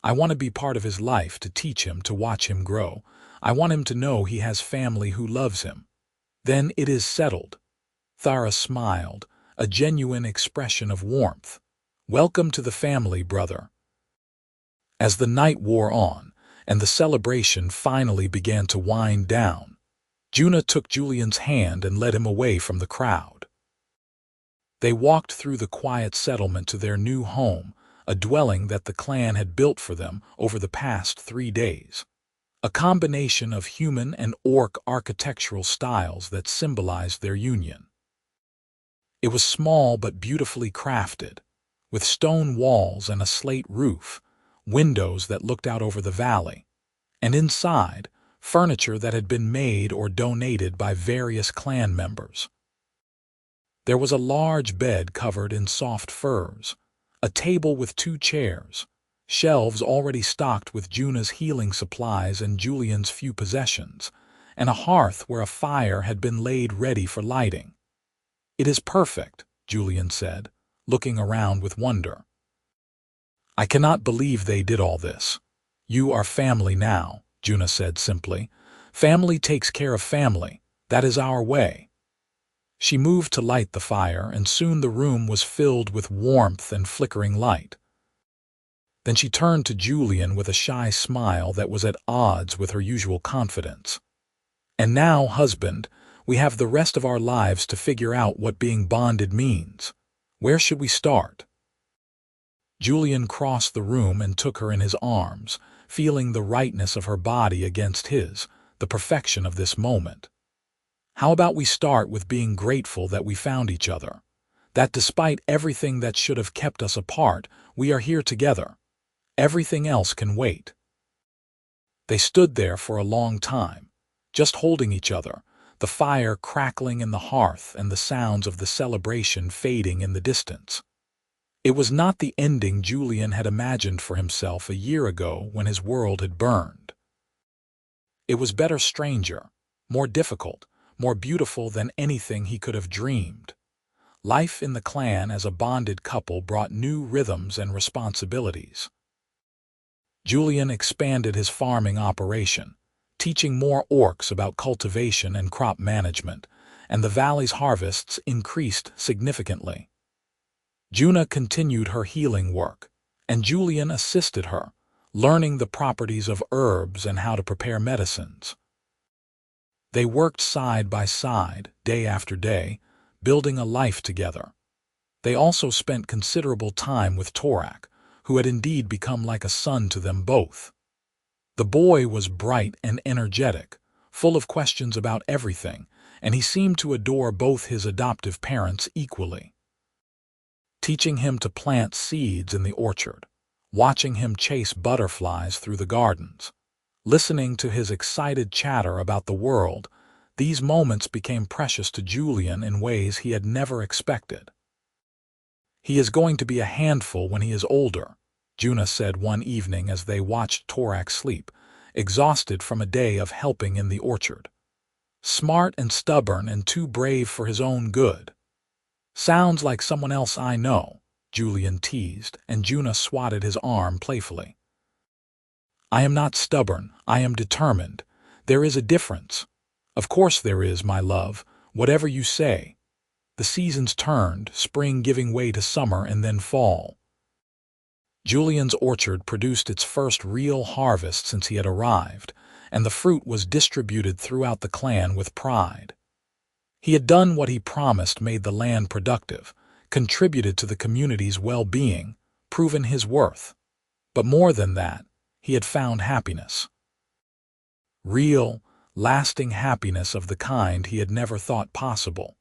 I want to be part of his life, to teach him, to watch him grow. I want him to know he has family who loves him." "Then it is settled." Thara smiled, a genuine expression of warmth. "Welcome to the family, brother." As the night wore on, and the celebration finally began to wind down, Juna took Julian's hand and led him away from the crowd. They walked through the quiet settlement to their new home, a dwelling that the clan had built for them over the past 3 days. A combination of human and orc architectural styles that symbolized their union. It was small but beautifully crafted, with stone walls and a slate roof, windows that looked out over the valley, and inside, furniture that had been made or donated by various clan members. There was a large bed covered in soft furs, a table with 2 chairs, shelves already stocked with Juna's healing supplies and Julian's few possessions, and a hearth where a fire had been laid ready for lighting. "It is perfect," Julian said, looking around with wonder. "I cannot believe they did all this." "You are family now," Juna said simply. "Family takes care of family. That is our way." She moved to light the fire, and soon the room was filled with warmth and flickering light. Then she turned to Julian with a shy smile that was at odds with her usual confidence. "And now, husband, we have the rest of our lives to figure out what being bonded means. Where should we start?" Julian crossed the room and took her in his arms, feeling the rightness of her body against his, the perfection of this moment. "How about we start with being grateful that we found each other? That despite everything that should have kept us apart, we are here together. Everything else can wait." They stood there for a long time, just holding each other, the fire crackling in the hearth and the sounds of the celebration fading in the distance. It was not the ending Julian had imagined for himself a year ago when his world had burned. It was better, stranger, more difficult, more beautiful than anything he could have dreamed. Life in the clan as a bonded couple brought new rhythms and responsibilities. Julian expanded his farming operation, teaching more orcs about cultivation and crop management, and the valley's harvests increased significantly. Juna continued her healing work, and Julian assisted her, learning the properties of herbs and how to prepare medicines. They worked side by side, day after day, building a life together. They also spent considerable time with Torak, who had indeed become like a son to them both. The boy was bright and energetic, full of questions about everything, and he seemed to adore both his adoptive parents equally. Teaching him to plant seeds in the orchard, watching him chase butterflies through the gardens, listening to his excited chatter about the world, these moments became precious to Julian in ways he had never expected. "He is going to be a handful when he is older," Juna said one evening as they watched Torak sleep, exhausted from a day of helping in the orchard. "Smart and stubborn and too brave for his own good." "Sounds like someone else I know," Julian teased, and Juna swatted his arm playfully. "I am not stubborn, I am determined. There is a difference." "Of course there is, my love, whatever you say." The seasons turned, spring giving way to summer and then fall. Julian's orchard produced its first real harvest since he had arrived, and the fruit was distributed throughout the clan with pride. He had done what he promised, made the land productive, contributed to the community's well-being, proven his worth. But more than that, he had found happiness. Real, lasting happiness of the kind he had never thought possible.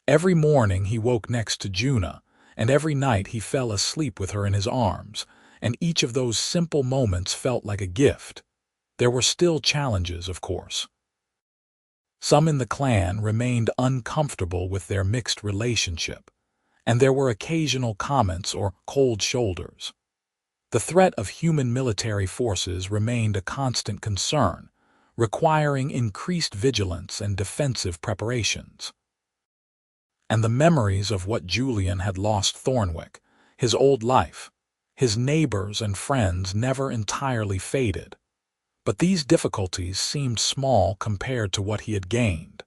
Every morning he woke next to Juna, and every night he fell asleep with her in his arms, and each of those simple moments felt like a gift. There were still challenges, of course. Some in the clan remained uncomfortable with their mixed relationship, and there were occasional comments or cold shoulders. The threat of human military forces remained a constant concern, requiring increased vigilance and defensive preparations. And the memories of what Julian had lost, Thornwick, his old life, his neighbors and friends never entirely faded. But these difficulties seemed small compared to what he had gained.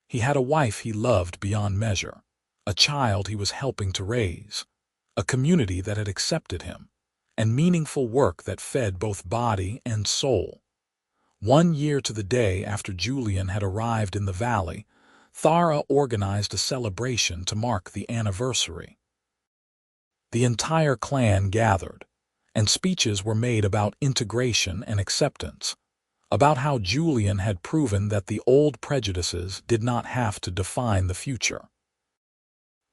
He had a wife he loved beyond measure, a child he was helping to raise, a community that had accepted him, and meaningful work that fed both body and soul. 1 year to the day after Julian had arrived in the valley, Thara organized a celebration to mark the anniversary. The entire clan gathered, and speeches were made about integration and acceptance, about how Julian had proven that the old prejudices did not have to define the future.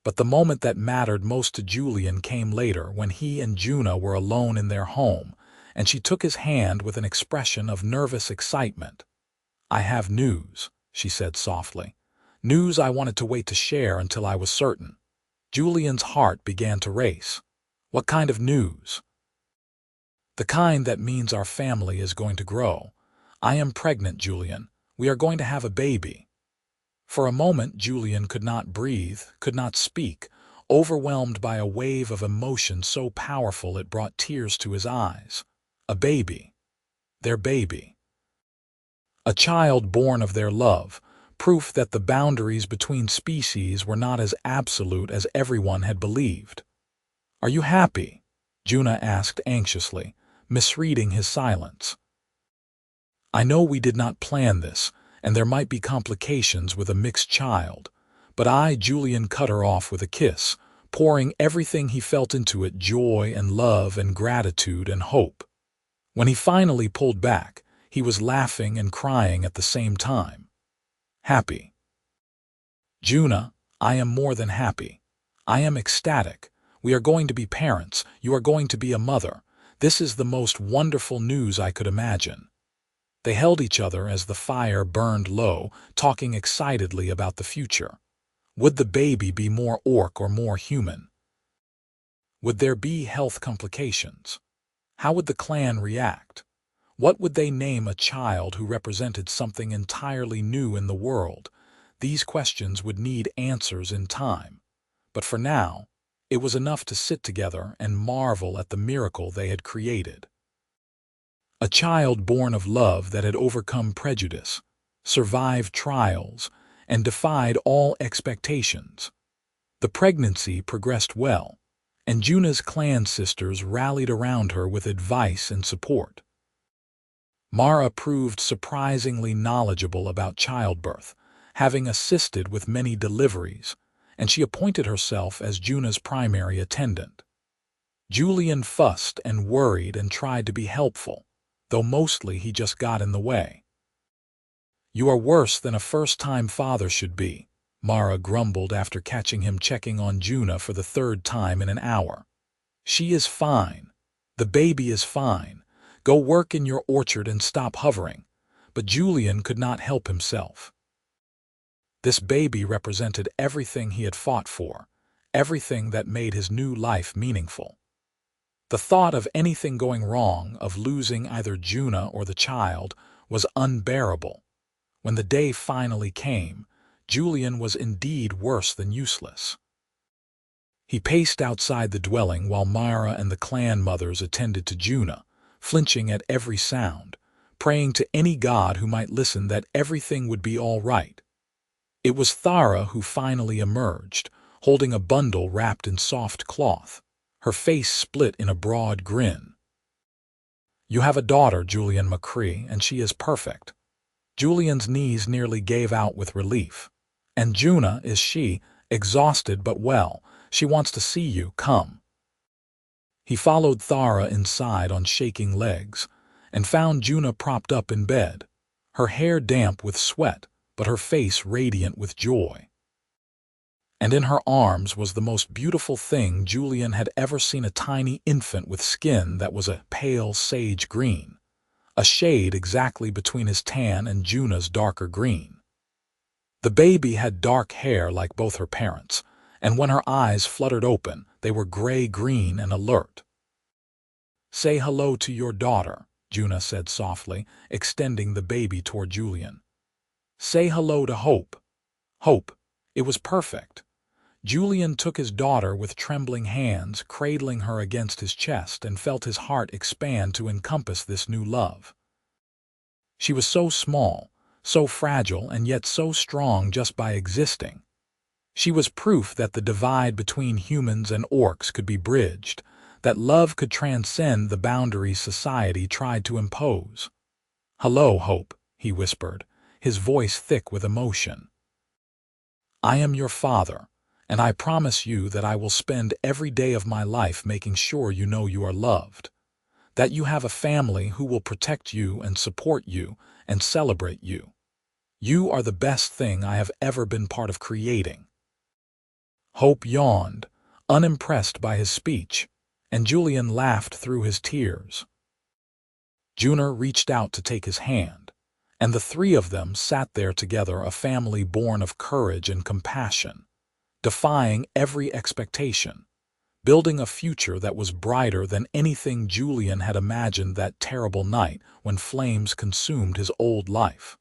But the moment that mattered most to Julian came later, when he and Juna were alone in their home, and she took his hand with an expression of nervous excitement. "I have news," she said softly. "News I wanted to wait to share until I was certain." Julian's heart began to race. "What kind of news?" "The kind that means our family is going to grow. I am pregnant, Julian. We are going to have a baby." For a moment Julian could not breathe, could not speak, overwhelmed by a wave of emotion so powerful it brought tears to his eyes. A baby. Their baby. A child born of their love, proof that the boundaries between species were not as absolute as everyone had believed. "Are you happy?" Juna asked anxiously, misreading his silence. "I know we did not plan this, and there might be complications with a mixed child, but Julian cut her off with a kiss, pouring everything he felt into it, joy and love and gratitude and hope. When he finally pulled back, he was laughing and crying at the same time. "Happy." "Juna, I am more than happy. I am ecstatic. We are going to be parents. You are going to be a mother. This is the most wonderful news I could imagine." They held each other as the fire burned low, talking excitedly about the future. Would the baby be more orc or more human? Would there be health complications? How would the clan react? What would they name a child who represented something entirely new in the world? These questions would need answers in time. But for now, it was enough to sit together and marvel at the miracle they had created. A child born of love that had overcome prejudice, survived trials, and defied all expectations. The pregnancy progressed well, and Juna's clan sisters rallied around her with advice and support. Mara proved surprisingly knowledgeable about childbirth, having assisted with many deliveries, and she appointed herself as Juna's primary attendant. Julian fussed and worried and tried to be helpful, though mostly he just got in the way. "You are worse than a first-time father should be," Mara grumbled after catching him checking on Juna for the third time in an hour. "She is fine. The baby is fine. Go work in your orchard and stop hovering." But Julian could not help himself. This baby represented everything he had fought for, everything that made his new life meaningful. The thought of anything going wrong, of losing either Juna or the child, was unbearable. When the day finally came, Julian was indeed worse than useless. He paced outside the dwelling while Mara and the clan mothers attended to Juna, flinching at every sound, praying to any god who might listen that everything would be all right. It was Thara who finally emerged, holding a bundle wrapped in soft cloth, her face split in a broad grin. "You have a daughter, Julian McCrae, and she is perfect." Julian's knees nearly gave out with relief. "And Juna, is she, exhausted but well. She wants to see you, come." He followed Thara inside on shaking legs, and found Juna propped up in bed, her hair damp with sweat, but her face radiant with joy. And in her arms was the most beautiful thing Julian had ever seen, a tiny infant with skin that was a pale sage green, a shade exactly between his tan and Juna's darker green. The baby had dark hair like both her parents, and when her eyes fluttered open, they were gray-green and alert. "Say hello to your daughter," Juna said softly, extending the baby toward Julian. "Say hello to Hope." Hope. It was perfect. Julian took his daughter with trembling hands, cradling her against his chest, and felt his heart expand to encompass this new love. She was so small, so fragile, and yet so strong just by existing. She was proof that the divide between humans and orcs could be bridged, that love could transcend the boundaries society tried to impose. "Hello, Hope," he whispered, his voice thick with emotion. "I am your father, and I promise you that I will spend every day of my life making sure you know you are loved, that you have a family who will protect you and support you and celebrate you. You are the best thing I have ever been part of creating." Hope yawned, unimpressed by his speech, and Julian laughed through his tears. Juna reached out to take his hand, and the three of them sat there together, a family born of courage and compassion, defying every expectation, building a future that was brighter than anything Julian had imagined that terrible night when flames consumed his old life.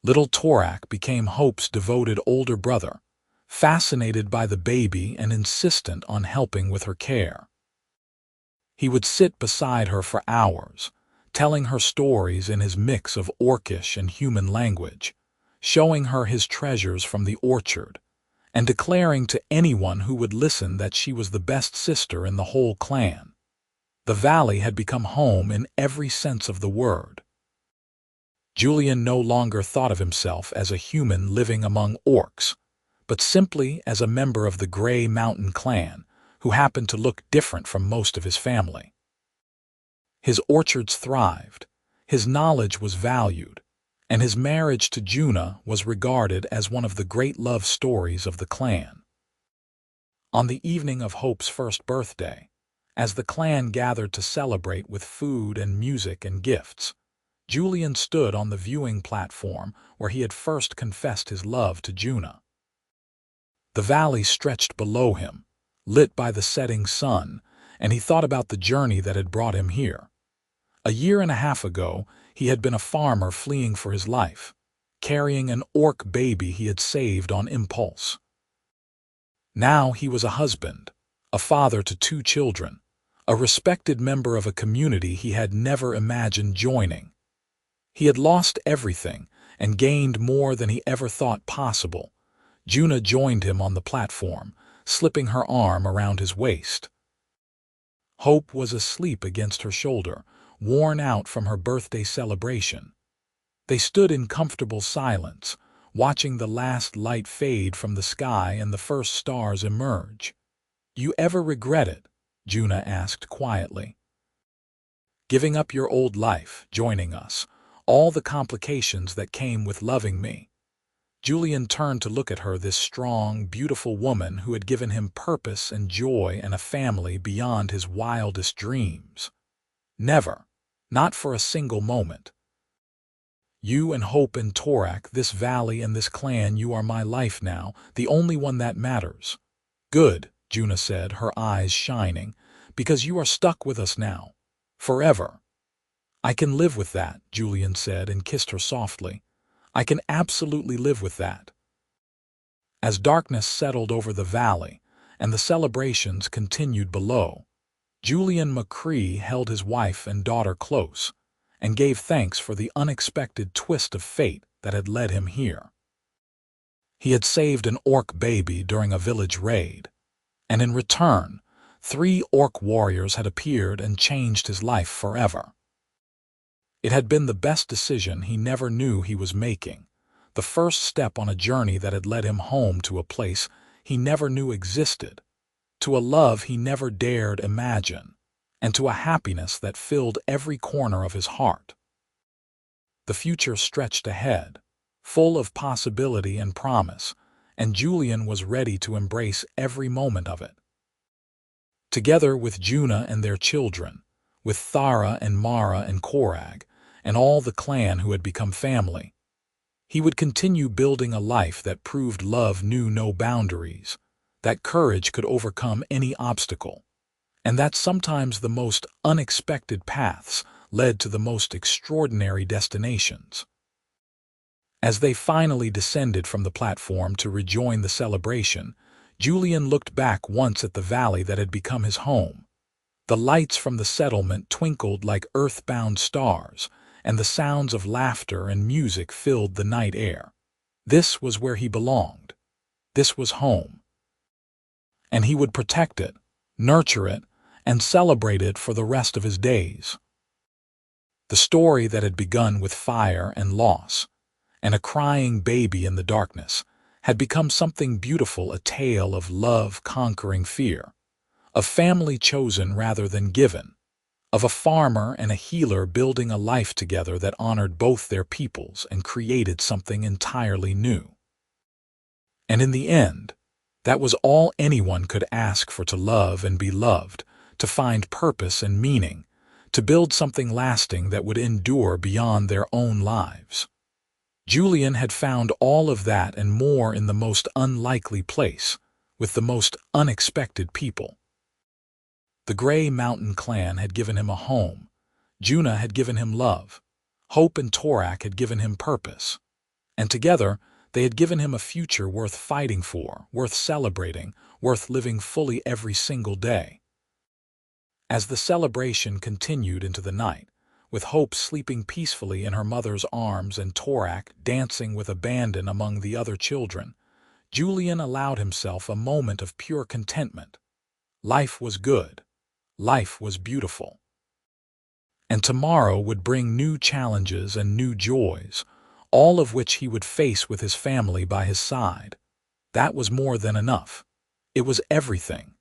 Little Torak became Hope's devoted older brother, fascinated by the baby and insistent on helping with her care. He would sit beside her for hours, telling her stories in his mix of orcish and human language, showing her his treasures from the orchard, and declaring to anyone who would listen that she was the best sister in the whole clan. The valley had become home in every sense of the word. Julian no longer thought of himself as a human living among orcs, but simply as a member of the Grey Mountain clan who happened to look different from most of his family. His orchards thrived, his knowledge was valued, and his marriage to Juna was regarded as one of the great love stories of the clan. On the evening of Hope's first birthday, as the clan gathered to celebrate with food and music and gifts, Julian stood on the viewing platform where he had first confessed his love to Juna. The valley stretched below him, lit by the setting sun, and he thought about the journey that had brought him here. A year and a half ago, he had been a farmer fleeing for his life, carrying an orc baby he had saved on impulse. Now he was a husband, a father to 2 children, a respected member of a community he had never imagined joining. He had lost everything and gained more than he ever thought possible. Juna joined him on the platform, slipping her arm around his waist. Hope was asleep against her shoulder, worn out from her birthday celebration. They stood in comfortable silence, watching the last light fade from the sky and the first stars emerge. "You ever regret it?" Juna asked quietly. "Giving up your old life, joining us, all the complications that came with loving me." Julian turned to look at her, this strong, beautiful woman who had given him purpose and joy and a family beyond his wildest dreams. "Never. Not for a single moment. You and Hope and Torak, this valley and this clan, you are my life now, the only one that matters." "Good," Juna said, her eyes shining, "because you are stuck with us now. Forever." "I can live with that," Julian said and kissed her softly. "I can absolutely live with that." As darkness settled over the valley and the celebrations continued below, Julian McCrae held his wife and daughter close and gave thanks for the unexpected twist of fate that had led him here. He had saved an orc baby during a village raid, and in return, 3 orc warriors had appeared and changed his life forever. It had been the best decision he never knew he was making, the first step on a journey that had led him home to a place he never knew existed, to a love he never dared imagine, and to a happiness that filled every corner of his heart. The future stretched ahead, full of possibility and promise, and Julian was ready to embrace every moment of it. Together with Juna and their children, with Thara and Mara and Korag, and all the clan who had become family, he would continue building a life that proved love knew no boundaries, that courage could overcome any obstacle, and that sometimes the most unexpected paths led to the most extraordinary destinations. As they finally descended from the platform to rejoin the celebration, Julian looked back once at the valley that had become his home. The lights from the settlement twinkled like earthbound stars, and the sounds of laughter and music filled the night air. This was where he belonged. This was home. And he would protect it, nurture it, and celebrate it for the rest of his days. The story that had begun with fire and loss, and a crying baby in the darkness, had become something beautiful, a tale of love conquering fear, of family chosen rather than given, of a farmer and a healer building a life together that honored both their peoples and created something entirely new. And in the end, that was all anyone could ask for: to love and be loved, to find purpose and meaning, to build something lasting that would endure beyond their own lives. Julian had found all of that and more in the most unlikely place, with the most unexpected people. The Grey Mountain clan had given him a home. Juna had given him love. Hope and Torak had given him purpose. And together, they had given him a future worth fighting for, worth celebrating, worth living fully every single day. As the celebration continued into the night, with Hope sleeping peacefully in her mother's arms and Torak dancing with abandon among the other children, Julian allowed himself a moment of pure contentment. Life was good. Life was beautiful. And tomorrow would bring new challenges and new joys, all of which he would face with his family by his side. That was more than enough. It was everything.